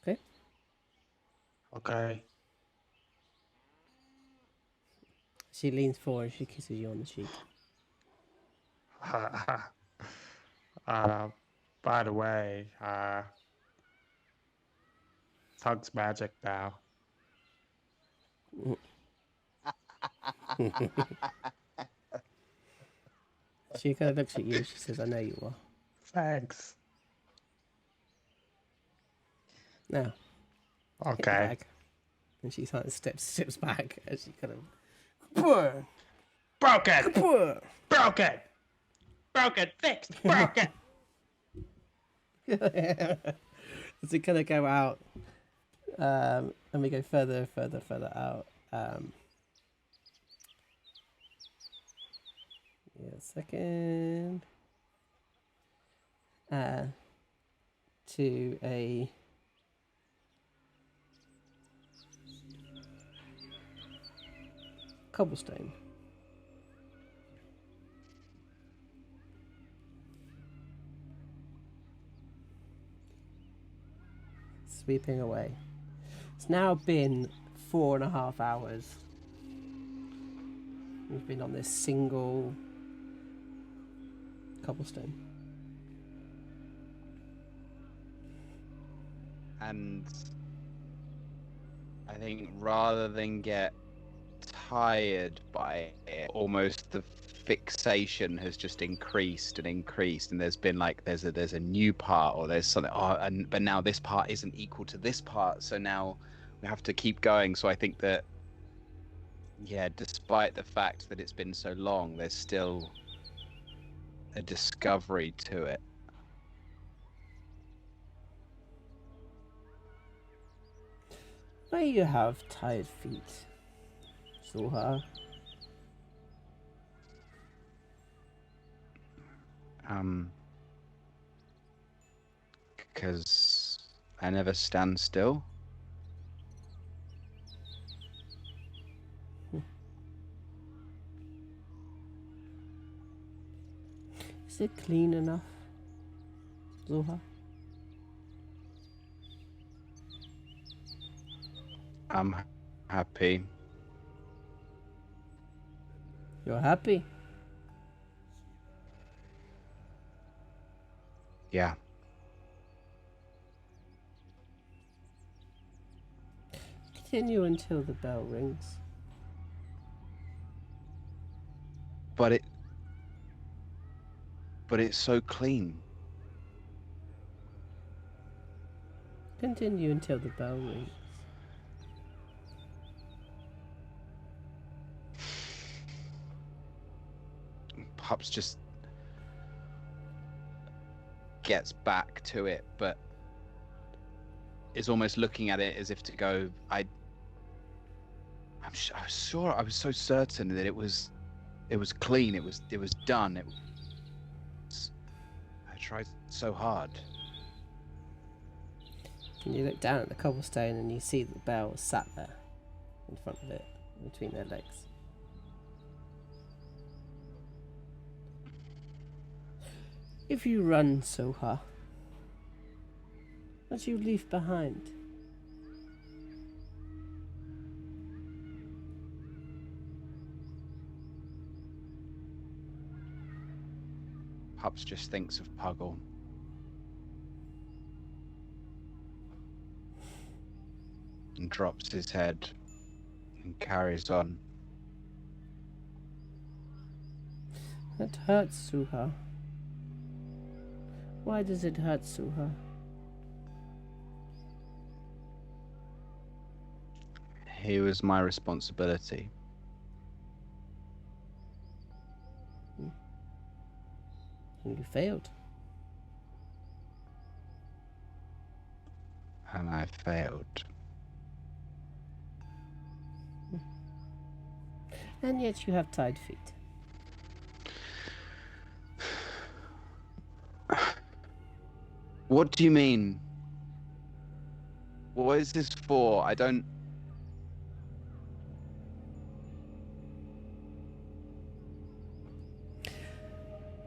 Speaker 2: Okay?
Speaker 1: Okay.
Speaker 2: She leans forward and she kisses you on the cheek.
Speaker 1: By the way, Tunk's magic now.
Speaker 2: She kind of looks at you and she says, I know you are.
Speaker 1: Thanks.
Speaker 2: Now, hit the
Speaker 1: Okay.
Speaker 2: bag. And she kind of steps back as she kind of...
Speaker 1: Broken! Broken! Fixed! Broken!
Speaker 2: As we kind of go out, and we go further out. A second. To a cobblestone. Sweeping away. It's now been 4.5 hours. We've been on this single cobblestone.
Speaker 4: And I think rather than get tired by it, almost the fixation has just increased and increased, and there's been like there's a new part, or there's something, but now this part isn't equal to this part, so now we have to keep going. So I think that, yeah, despite the fact that it's been so long, there's still a discovery to it.
Speaker 2: Why you have tired feet, Zuha?
Speaker 4: Because I never stand still.
Speaker 2: Is it clean enough, Zuha?
Speaker 4: I'm happy.
Speaker 2: You're happy?
Speaker 4: Yeah.
Speaker 2: Continue until the bell rings.
Speaker 4: But it's so clean.
Speaker 2: Continue until the bell rings.
Speaker 4: Pups just gets back to it, but is almost looking at it as if to go, I was sure, I was so certain that it was clean, it was done. I tried so hard.
Speaker 2: And you look down at the cobblestone and you see the bell sat there in front of it, between their legs. If you run, Soha, what do you leave behind?
Speaker 4: Pups just thinks of Puggle. And drops his head and carries on.
Speaker 2: That hurts, Suha. Why does it hurt, Suha?
Speaker 4: He was my responsibility.
Speaker 2: And you failed.
Speaker 4: And I failed.
Speaker 2: And yet you have tired feet.
Speaker 4: What do you mean? What is this for? I don't...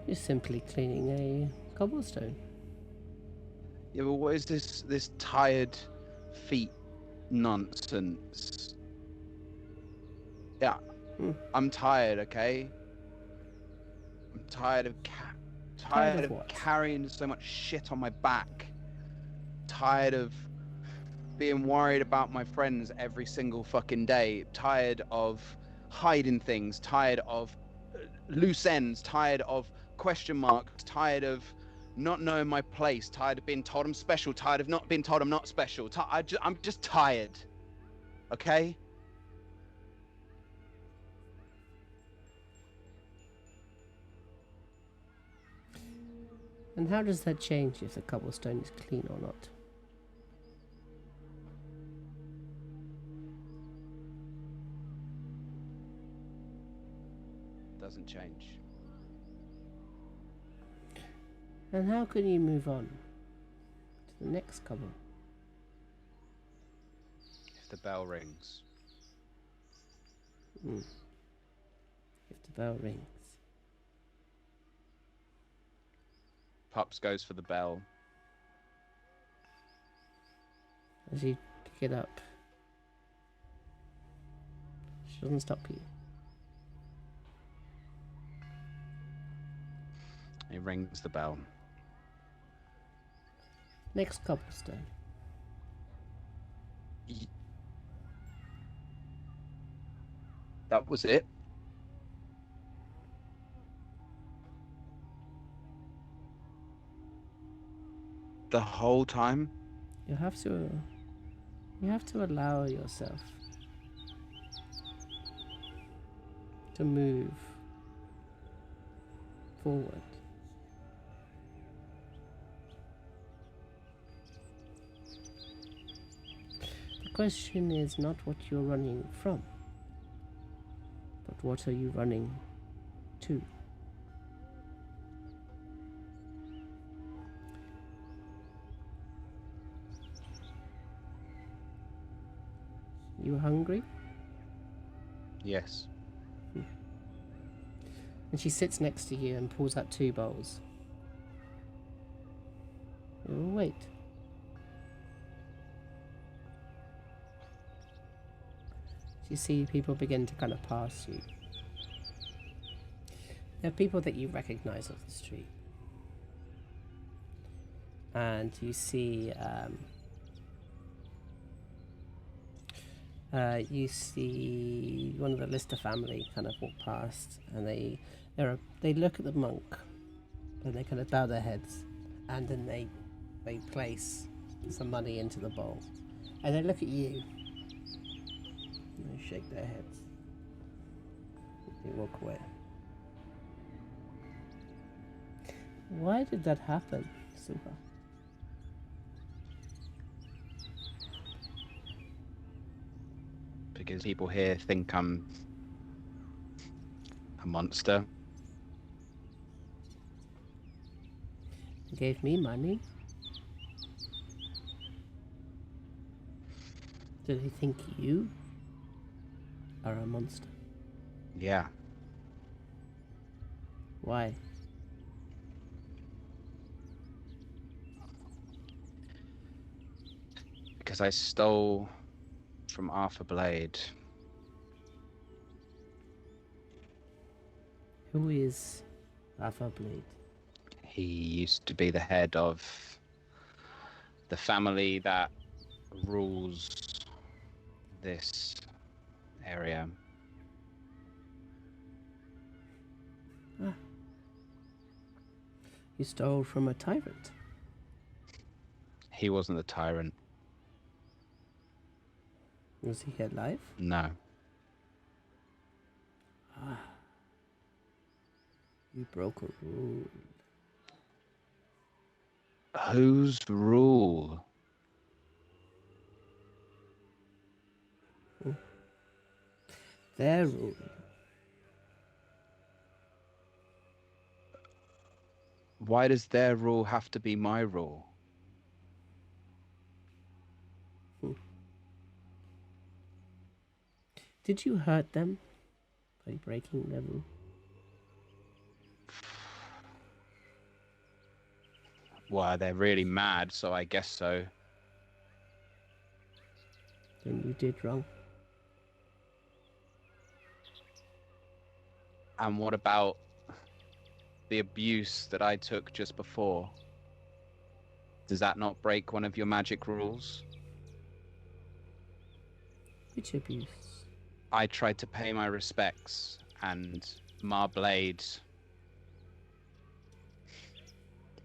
Speaker 2: You're simply cleaning a cobblestone.
Speaker 4: Yeah, but what is this tired feet nonsense? Yeah, I'm tired, okay? I'm tired of
Speaker 2: Tired of what?
Speaker 4: carrying so much shit on my back. Tired of being worried about my friends every single fucking day. Tired of hiding things. Tired of loose ends. Tired of question marks. Tired of not knowing my place. Tired of being told I'm special. Tired of not being told I'm not special. I'm just tired. Okay?
Speaker 2: And how does that change if the cobblestone is clean or not?
Speaker 4: Doesn't change.
Speaker 2: And how can you move on to the next cobble?
Speaker 4: If the bell rings.
Speaker 2: If the bell rings.
Speaker 4: Pups goes for the bell.
Speaker 2: As you pick it up, she doesn't stop you.
Speaker 4: He rings the bell.
Speaker 2: Next cobblestone.
Speaker 4: That was it. The whole time?
Speaker 2: You have to allow yourself to move forward. The question is not what you're running from, but what are you running to? You hungry?
Speaker 4: Yes.
Speaker 2: And she sits next to you and pulls out 2 bowls. You will wait. You see people begin to kind of pass you. There are people that you recognize off the street. And you see one of the Lister family kind of walk past, and they look at the monk, and they kind of bow their heads, and then they place some money into the bowl, and they look at you, and they shake their heads. They walk away. Why did that happen, Super?
Speaker 4: Because people here think I'm a monster.
Speaker 2: You gave me money. Do they think you are a monster?
Speaker 4: Yeah.
Speaker 2: Why?
Speaker 4: Because I stole from Arfa Balde.
Speaker 2: Who is Arfa Balde?
Speaker 4: He used to be the head of the family that rules this area.
Speaker 2: You stole from a tyrant.
Speaker 4: He wasn't the tyrant.
Speaker 2: Was he alive?
Speaker 4: No.
Speaker 2: You broke a rule.
Speaker 4: Whose rule?
Speaker 2: Their rule.
Speaker 4: Why does their rule have to be my rule?
Speaker 2: Did you hurt them by breaking their rule?
Speaker 4: Well, they're really mad, so I guess so.
Speaker 2: Then you did wrong.
Speaker 4: And what about the abuse that I took just before? Does that not break one of your magic rules?
Speaker 2: Which abuse?
Speaker 4: I tried to pay my respects, and Marblade,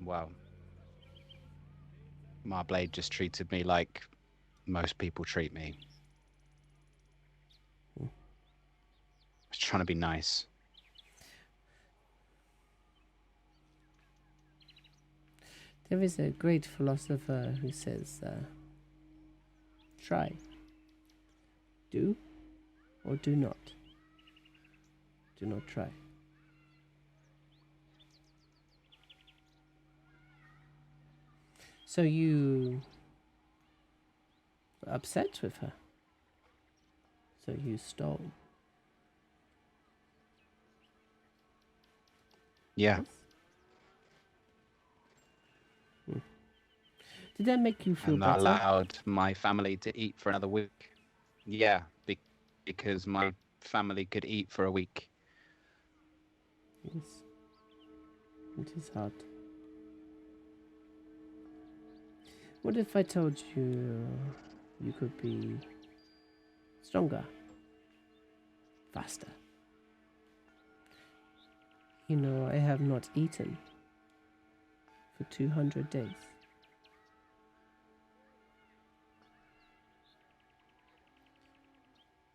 Speaker 4: well, Marblade just treated me like most people treat me. I was trying to be nice.
Speaker 2: There is a great philosopher who says, try. Do or do not. Do not try. So you were upset with her. So you stole.
Speaker 4: Yeah.
Speaker 2: Did that make you feel
Speaker 4: And that
Speaker 2: better?
Speaker 4: allowed my family to eat for another week. Yeah, because my family could eat for a week.
Speaker 2: Yes. It is hard. What if I told you you could be stronger? faster. You know, I have not eaten for 200 days.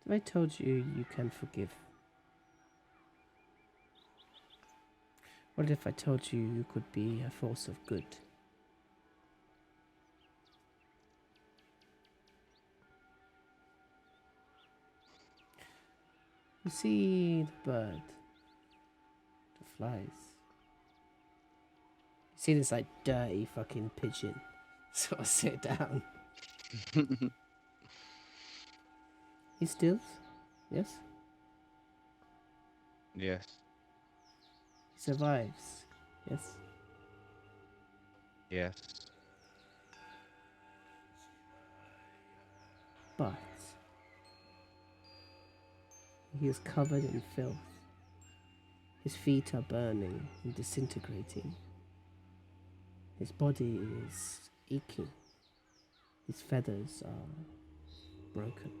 Speaker 2: Have I told you you can forgive? What if I told you you could be a force of good? You see the bird, the flies. You see this like dirty fucking pigeon sort of sit down. He stills, yes?
Speaker 4: Yes.
Speaker 2: He survives, yes?
Speaker 4: Yes.
Speaker 2: But he is covered in filth. His feet are burning and disintegrating. His body is aching. His feathers are broken.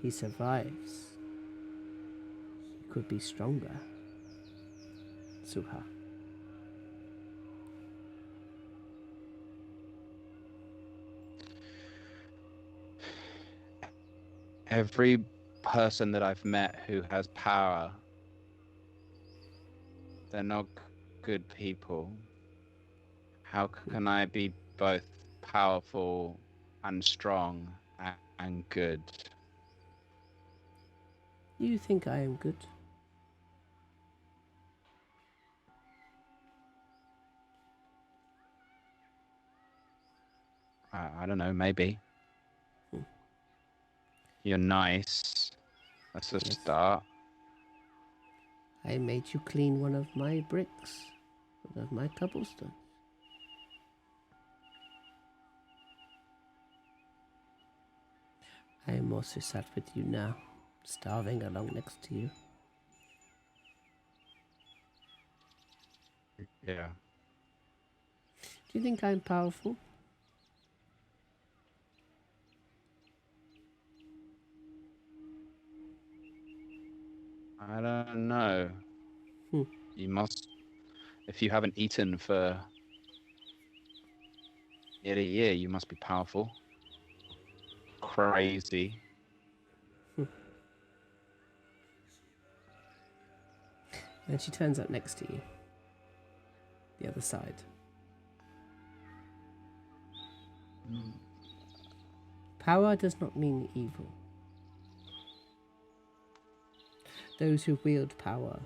Speaker 2: He survives. He could be stronger. Suha.
Speaker 4: Every person that I've met who has power, they're not good people. How can I be both powerful and strong and good?
Speaker 2: You think I am good?
Speaker 4: I don't know, maybe. You're nice. That's a
Speaker 2: Yes.
Speaker 4: start.
Speaker 2: I made you clean one of my bricks, one of my cobblestones. I am also sat with you now, starving along next to you.
Speaker 4: Yeah.
Speaker 2: Do you think I'm powerful?
Speaker 4: I don't know.
Speaker 2: Hmm.
Speaker 4: You must, if you haven't eaten for nearly a year, you must be powerful. Crazy.
Speaker 2: And she turns up next to you. The other side. Power does not mean evil. Those who wield power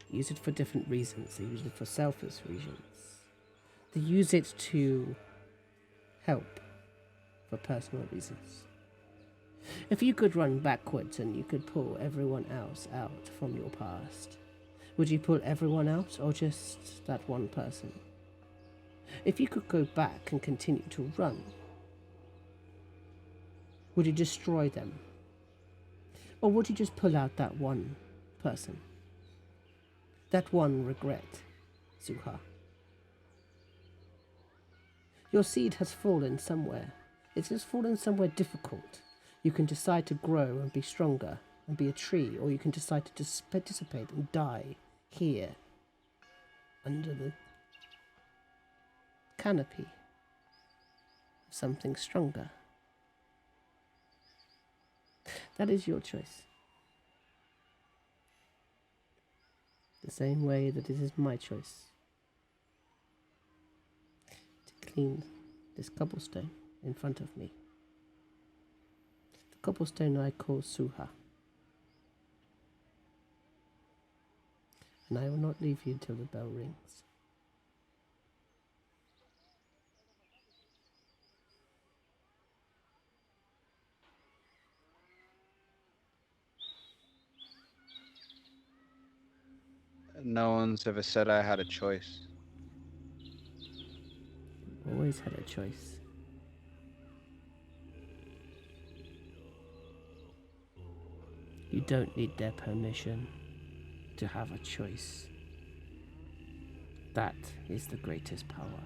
Speaker 2: use it for different reasons. They use it for selfish reasons. They use it to help for personal reasons. If you could run backwards and you could pull everyone else out from your past, would you pull everyone out or just that one person? If you could go back and continue to run, would you destroy them? Or would you just pull out that one person? That one regret, Suha. Your seed has fallen somewhere. It has fallen somewhere difficult. You can decide to grow and be stronger and be a tree, or you can decide to dissipate and die here, under the canopy of something stronger. That is your choice. The same way that it is my choice to clean this cobblestone in front of me. The cobblestone I call Suha. And I will not leave you till the bell rings.
Speaker 4: No one's ever said I had a choice.
Speaker 2: Always had a choice. You don't need their permission to have a choice. That is the greatest power.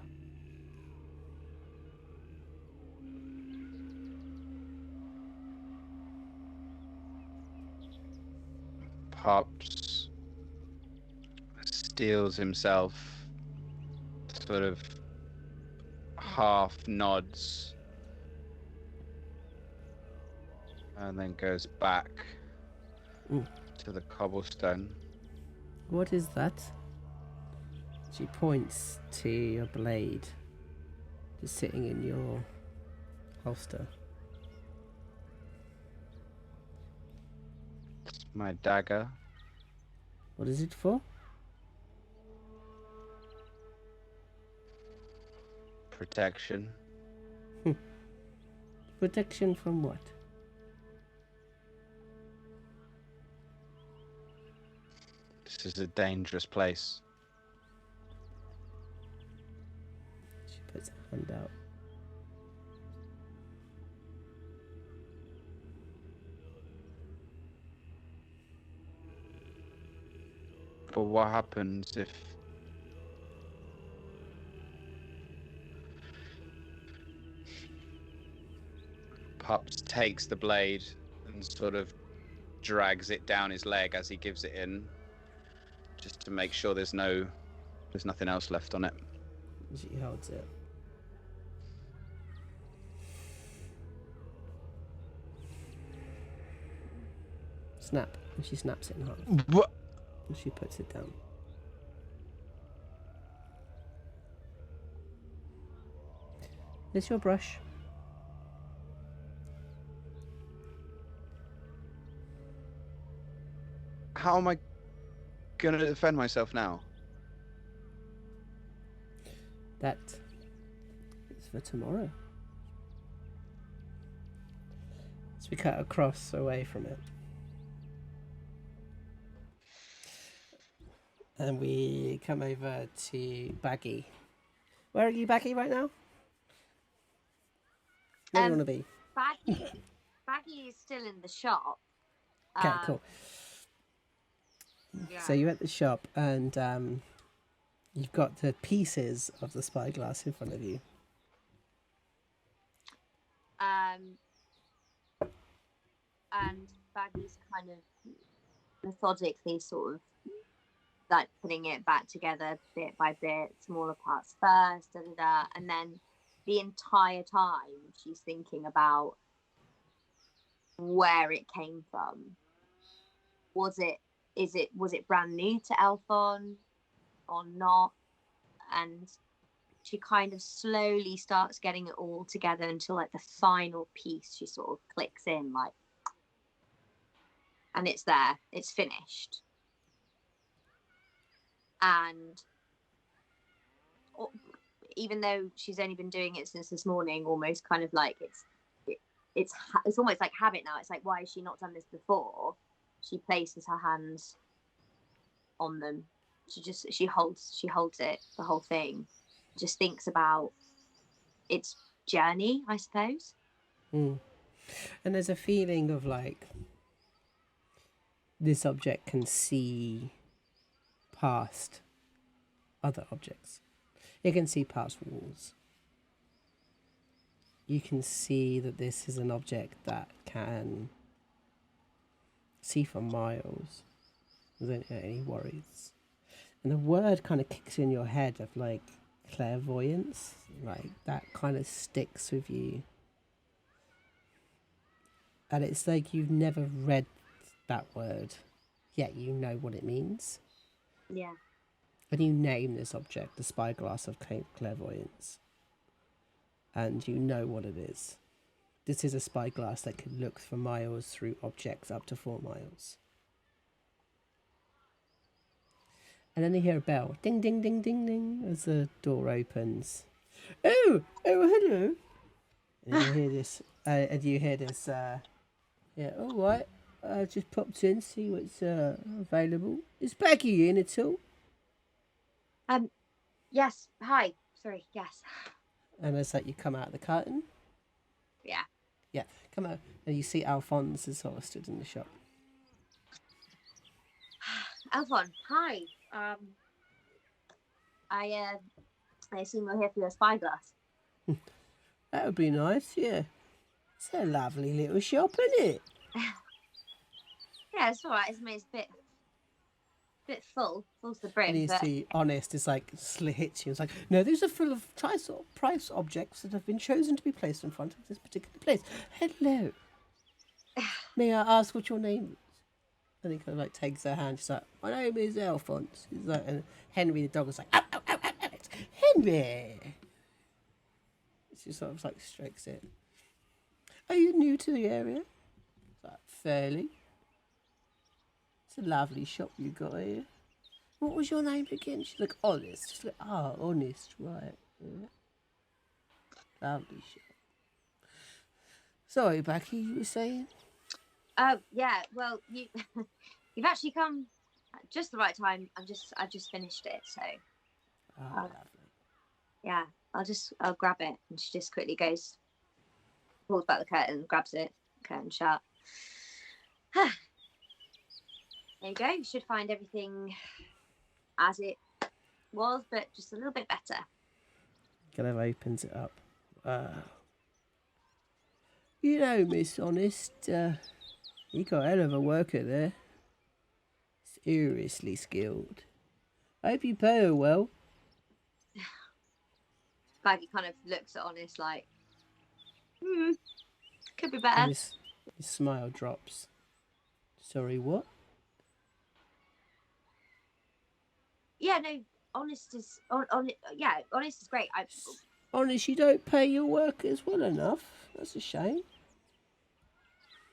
Speaker 4: Pops steels himself, sort of half nods, and then goes back to the cobblestone.
Speaker 2: What is that? She points to your blade, just sitting in your holster.
Speaker 4: It's my dagger.
Speaker 2: What is it for?
Speaker 4: Protection.
Speaker 2: Protection from what?
Speaker 4: This is a dangerous place.
Speaker 2: She puts her hand out.
Speaker 4: But what happens if Pups takes the blade and sort of drags it down his leg as he gives it in, just to make sure there's nothing else left on it.
Speaker 2: She holds it. Snap. And she snaps it in half.
Speaker 4: What?
Speaker 2: And she puts it down. This your brush?
Speaker 4: How am I gonna defend myself now?
Speaker 2: That is for tomorrow. So we cut across away from it. And we come over to Baggy. Where are you, Baggy, right now? Where do you want to be?
Speaker 3: Baggy is still in the shop.
Speaker 2: Okay, cool.
Speaker 5: Yeah.
Speaker 2: So you're at the shop and you've got the pieces of the spyglass in front of you.
Speaker 3: And Baggy's kind of methodically sort of like putting it back together bit by bit, smaller parts first, and then the entire time she's thinking about where it came from. Was it brand new to Elfon or not? And she kind of slowly starts getting it all together until like the final piece she sort of clicks in, like, and it's there, it's finished. And even though she's only been doing it since this morning, almost kind of like it's almost like habit now. It's like, why has she not done this before? She places her hands on them. She holds it, the whole thing. Just thinks about its journey, I suppose.
Speaker 2: And there's a feeling of like this object can see past other objects. It can see past walls. You can see that this is an object that can see for miles without any worries. And the word kind of kicks in your head of like clairvoyance, like that kind of sticks with you. And it's like you've never read that word, yet you know what it means.
Speaker 3: Yeah.
Speaker 2: And you name this object the spyglass of clairvoyance. And you know what it is. This is a spyglass that can look for miles through objects up to 4 miles. And then you hear a bell. Ding, ding, ding, ding, ding, as the door opens. Oh, hello. And you hear this, yeah, all right. I just popped in, see what's available. Is Baggy in at all?
Speaker 3: Yes. Hi. Sorry. Yes.
Speaker 2: And it's like you come out of the curtain.
Speaker 3: Yeah.
Speaker 2: Yeah, come out. And you see Alphonse is sort of stood in the shop.
Speaker 3: Elfon, hi. I assume you're here for your spyglass.
Speaker 2: That would be nice, yeah. It's a lovely little shop, isn't it?
Speaker 3: Yeah, it's all right. It's a bit bit full to the
Speaker 2: And
Speaker 3: brim,
Speaker 2: you
Speaker 3: but
Speaker 2: see, honest is like hits you. It's like, no, these are full of price objects that have been chosen to be placed in front of this particular place. Hello. May I ask what your name is? And he kind of like takes her hand. She's like, my name is Alphonse. He's like, and Henry the dog is like, ow, ow, ow, ow, ow, it's Henry. She sort of like strokes it. Are you new to the area? It's like, fairly. It's a lovely shop you got here. What was your name again? She's like, Honest. She's like, oh, Honest, right. Yeah. Lovely shop. Sorry, Becky, you were saying?
Speaker 3: yeah. Well, you've actually come at just the right time. I just finished it, so
Speaker 2: Oh, lovely.
Speaker 3: yeah. I'll grab it, and she just quickly goes, pulls back the curtain, grabs it, curtain shut. There you go. You should find everything as it was, but just a little bit better.
Speaker 2: Kind of opens it up. You know, Miss Honest, you got a hell of a worker there. Seriously skilled. I hope you pay her well.
Speaker 3: Baggy kind of looks at Honest like, could be better.
Speaker 2: And his smile drops. Sorry, what?
Speaker 3: Yeah, no, Honest is Honest is great.
Speaker 2: Honest, you don't pay your workers well enough. That's a shame.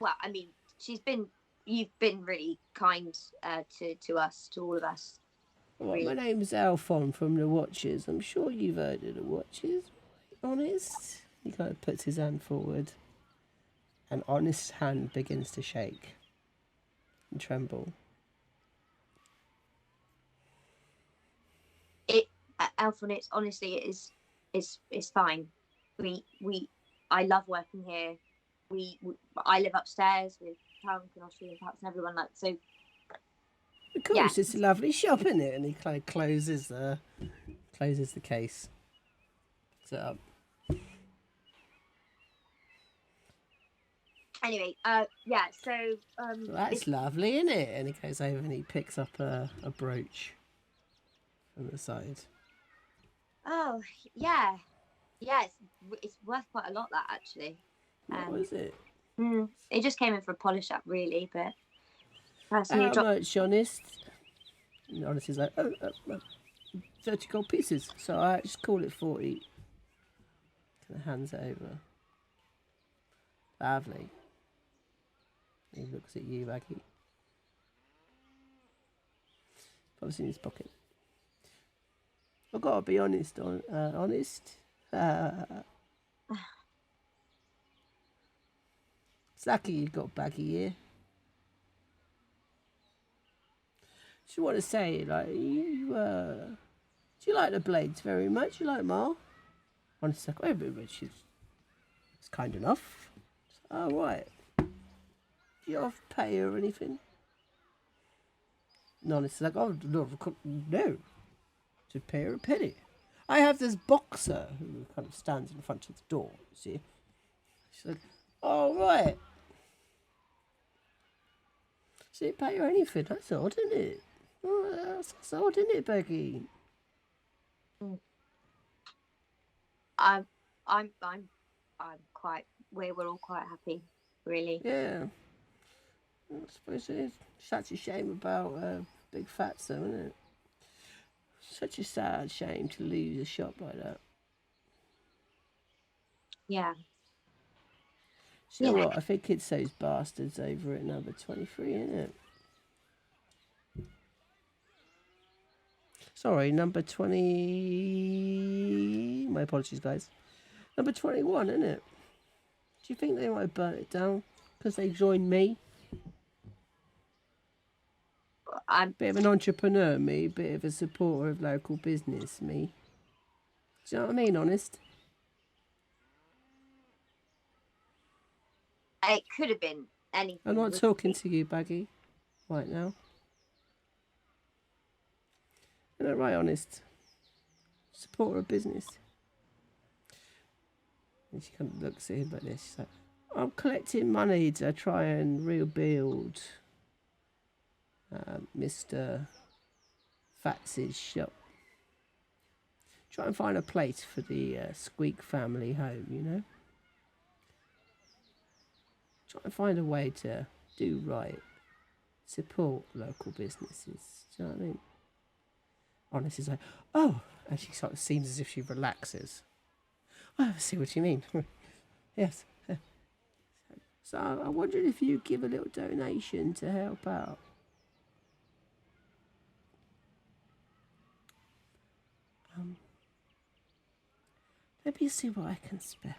Speaker 3: Well, I mean, you've been really kind to us, to all of us.
Speaker 2: Well,
Speaker 3: Really.
Speaker 2: my name's Alphon from the Watchers. I'm sure you've heard of the Watchers. Honest? He kind of puts his hand forward. And Honest's hand begins to shake and tremble.
Speaker 3: Alphon, it's fine. I love working here. I live upstairs with Frank and Oshie and Paps and everyone like so.
Speaker 2: Of course,
Speaker 3: Yeah.
Speaker 2: it's a lovely shop, isn't it? And he kind of closes the case. Picks it up.
Speaker 3: Anyway, yeah. So
Speaker 2: Well, that's lovely, isn't it? And he goes over and he picks up a brooch from the side.
Speaker 3: Oh yeah, it's worth quite a lot, that actually.
Speaker 2: What was it?
Speaker 3: It just came in for a polish up, really, but
Speaker 2: How much, Honest? And Honest is like, 30 gold pieces. So I just call it 40. Kind of hands it over. Lovely. He looks at you, Maggie. Pops in his pocket. I've got to be honest. Honest. It's lucky you've got Baggy here. Just want to say, like, do you like the blades very much? You like Ma? Honest, like, oh, but she's kind enough. Oh, right. Do you have to pay her or anything? And Honest, like, oh, no. To pay her a penny. I have this boxer who kind of stands in front of the door, you see. She's like, oh, right. She didn't pay her anything. That's odd, isn't it? Oh, that's odd, isn't it, Becky?
Speaker 3: I'm quite. We're all quite happy, really.
Speaker 2: Yeah. I suppose it is. Such a shame about Big Fatso, isn't it? Such a sad shame to lose a shop like that.
Speaker 3: Yeah.
Speaker 2: You know what? I think it's those bastards over at number 23, isn't it? Sorry, number 20... My apologies, guys. Number 21, isn't it? Do you think they might have burnt it down because they joined me?
Speaker 3: I'm
Speaker 2: Bit of an entrepreneur, me. Bit of a supporter of local business, me. Do you know what I mean, Honest?
Speaker 3: It could have been anything.
Speaker 2: I'm not talking to you, Baggy, right now. Isn't that right, Honest? Supporter of business. And she kind of looks at him like this. She's like, I'm collecting money to try and rebuild Mr. Fats's shop. Try and find a place for the Squeak family home, you know? Try and find a way to do right. Support local businesses. Do you know what I mean? Honest is like, oh, and she sort of seems as if she relaxes. Oh, I see what you mean. Yes. So I wondered if you'd give a little donation to help out. Let me see what I can spare.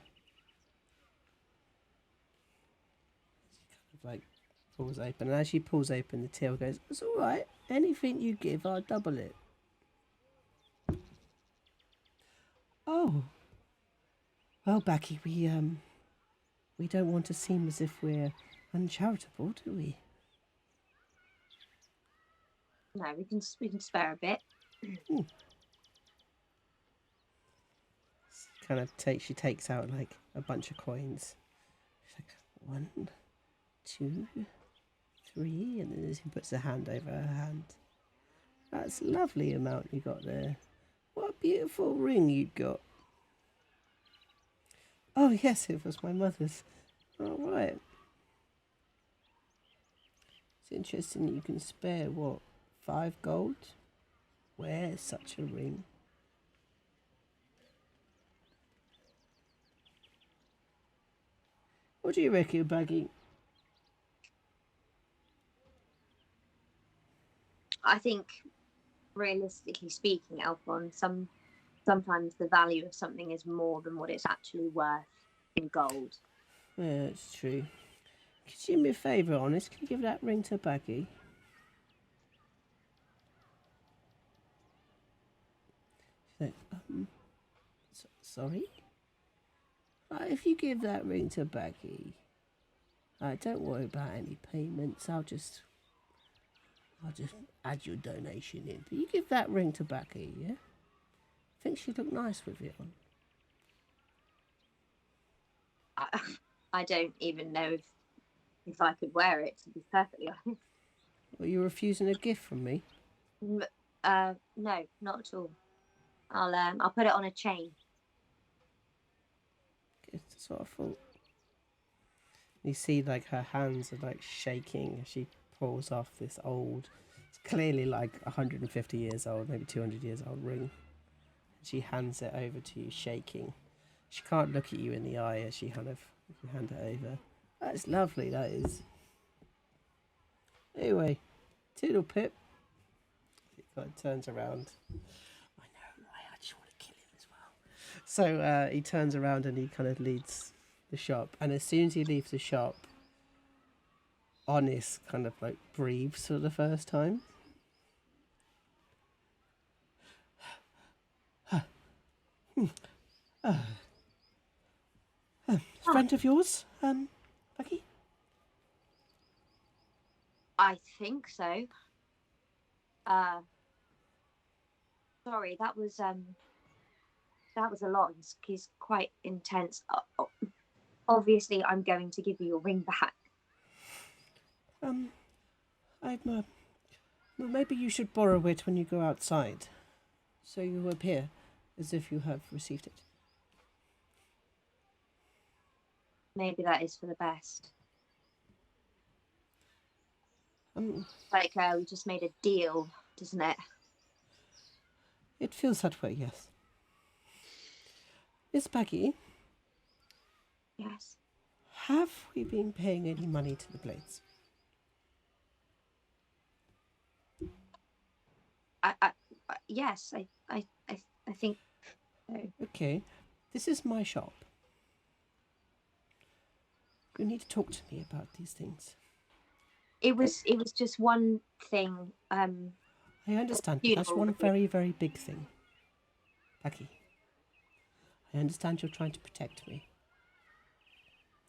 Speaker 2: She kind of like pulls open, and as she pulls open, the till goes, "It's all right. Anything you give, I'll double it." Oh, well, Becky, we don't want to seem as if we're uncharitable, do we?
Speaker 3: No, we can spare a bit.
Speaker 2: Kind of she takes out like a bunch of coins. She's like 1, 2, 3, and then she puts her hand over her hand. That's a lovely amount you got there. What a beautiful ring you'd got. Oh yes, it was my mother's. All right. It's interesting that you can spare what, 5 gold? Wear such a ring. What do you reckon, Baggy?
Speaker 3: I think, realistically speaking, Alphon, sometimes the value of something is more than what it's actually worth in gold.
Speaker 2: Yeah, it's true. Could you do me a favour, Honest? Can you give that ring to Baggy? She's like, sorry? If you give that ring to Baggy, don't worry about any payments. I'll just add your donation in. But you give that ring to Baggy, yeah? I think she'd look nice with it on.
Speaker 3: I don't even know if I could wear it, to be perfectly honest.
Speaker 2: Well, you're refusing a gift from me?
Speaker 3: No, not at all. I'll put it on a chain.
Speaker 2: That's what I thought. You see, like, her hands are like shaking as she pulls off this old, it's clearly like 150 years old, maybe 200 years old ring. She hands it over to you, shaking. She can't look at you in the eye as you hand it over. That's lovely, that is. Anyway, Toodle Pip. He kind of turns around. I know, I just want to kill him as well. So he turns around and he kind of leads the shop. And as soon as he leaves the shop, Honest kind of like breathes for the first time. Friend of yours, Becky?
Speaker 3: I think so. Sorry, that was a lot. He's quite intense. Obviously, I'm going to give you your ring back.
Speaker 2: Well, maybe you should borrow it when you go outside, so you appear as if you have received it.
Speaker 3: Maybe that is for the best. Like we just made a deal, doesn't it?
Speaker 2: It feels that way, yes. Miss Baggy?
Speaker 3: Yes.
Speaker 2: Have we been paying any money to the Blades?
Speaker 3: Yes, I think so.
Speaker 2: Okay, this is my shop. You need to talk to me about these things.
Speaker 3: It was just one thing.
Speaker 2: I understand, but that's one very, very big thing. Becky, I understand you're trying to protect me.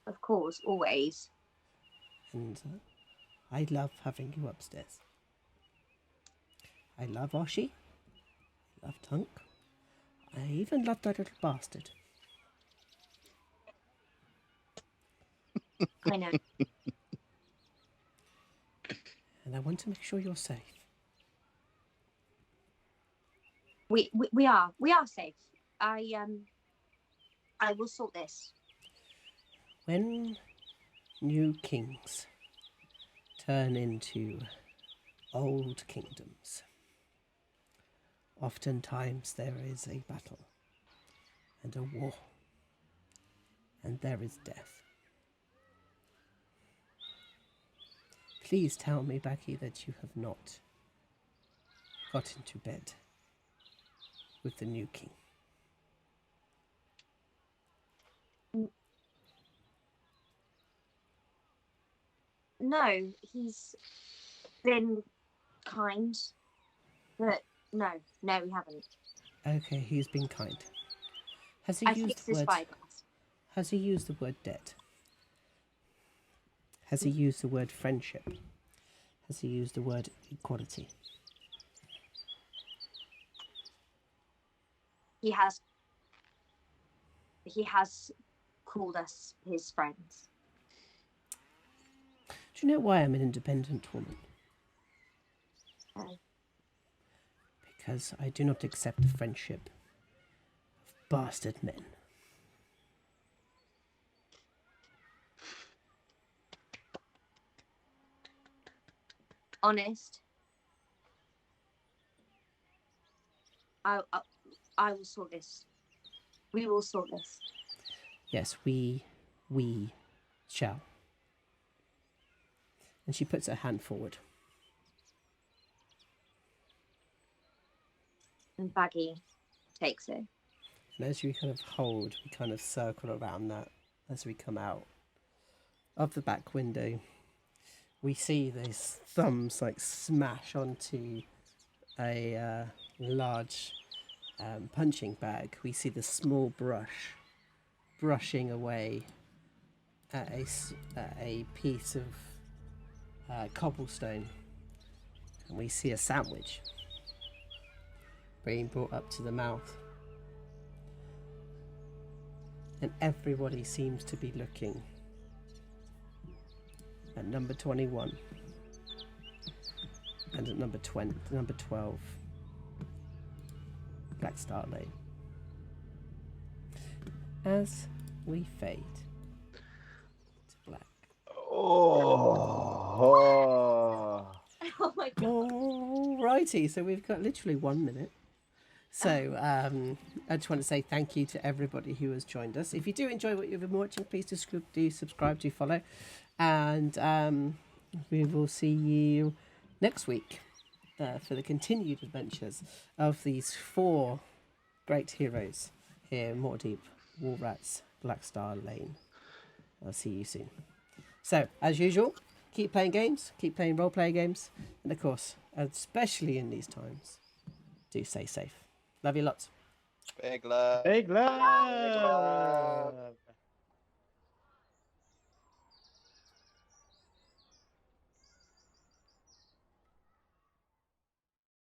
Speaker 3: Of course, always.
Speaker 2: And I love having you upstairs. I love Oshi. I love Tunk. I even love that little bastard.
Speaker 3: I know.
Speaker 2: And I want to make sure you're safe.
Speaker 3: We are safe. I will sort this.
Speaker 2: When new kings turn into old kingdoms, oftentimes there is a battle and a war, and there is death. Please tell me, Becky, that you have not got into bed with the new king.
Speaker 3: No, he's been kind, but no, we haven't.
Speaker 2: Okay, he's been kind. Has he
Speaker 3: I
Speaker 2: used
Speaker 3: fixed
Speaker 2: the
Speaker 3: this
Speaker 2: word?
Speaker 3: spyglass.
Speaker 2: Has he used the word debt? Has he used the word friendship? Has he used the word equality?
Speaker 3: He has called us his friends.
Speaker 2: Do you know why I'm an independent woman?
Speaker 3: Oh.
Speaker 2: Because I do not accept the friendship of bastard men.
Speaker 3: Honest. I will sort this. We will sort this.
Speaker 2: Yes, we shall. And she puts her hand forward.
Speaker 3: And Baggy takes it.
Speaker 2: And as we kind of hold, we kind of circle around that as we come out of the back window. We see these thumbs like smash onto a large punching bag. We see the small brush brushing away at a piece of cobblestone. And we see a sandwich being brought up to the mouth. And everybody seems to be looking at number 21 and at number 12, Blackstar Lane. As we fade to black.
Speaker 4: Oh.
Speaker 3: Oh my god.
Speaker 2: Alrighty, so we've got literally 1 minute. So I just want to say thank you to everybody who has joined us. If you do enjoy what you've been watching, please do subscribe, do follow. And we will see you next week for the continued adventures of these 4 great heroes here in Waterdeep Mallrats, Blackstar Lane. I'll see you soon. So, as usual, keep playing games, keep playing role-play games, and of course, especially in these times, do stay safe. Love you lots.
Speaker 4: Big love.
Speaker 1: Big love.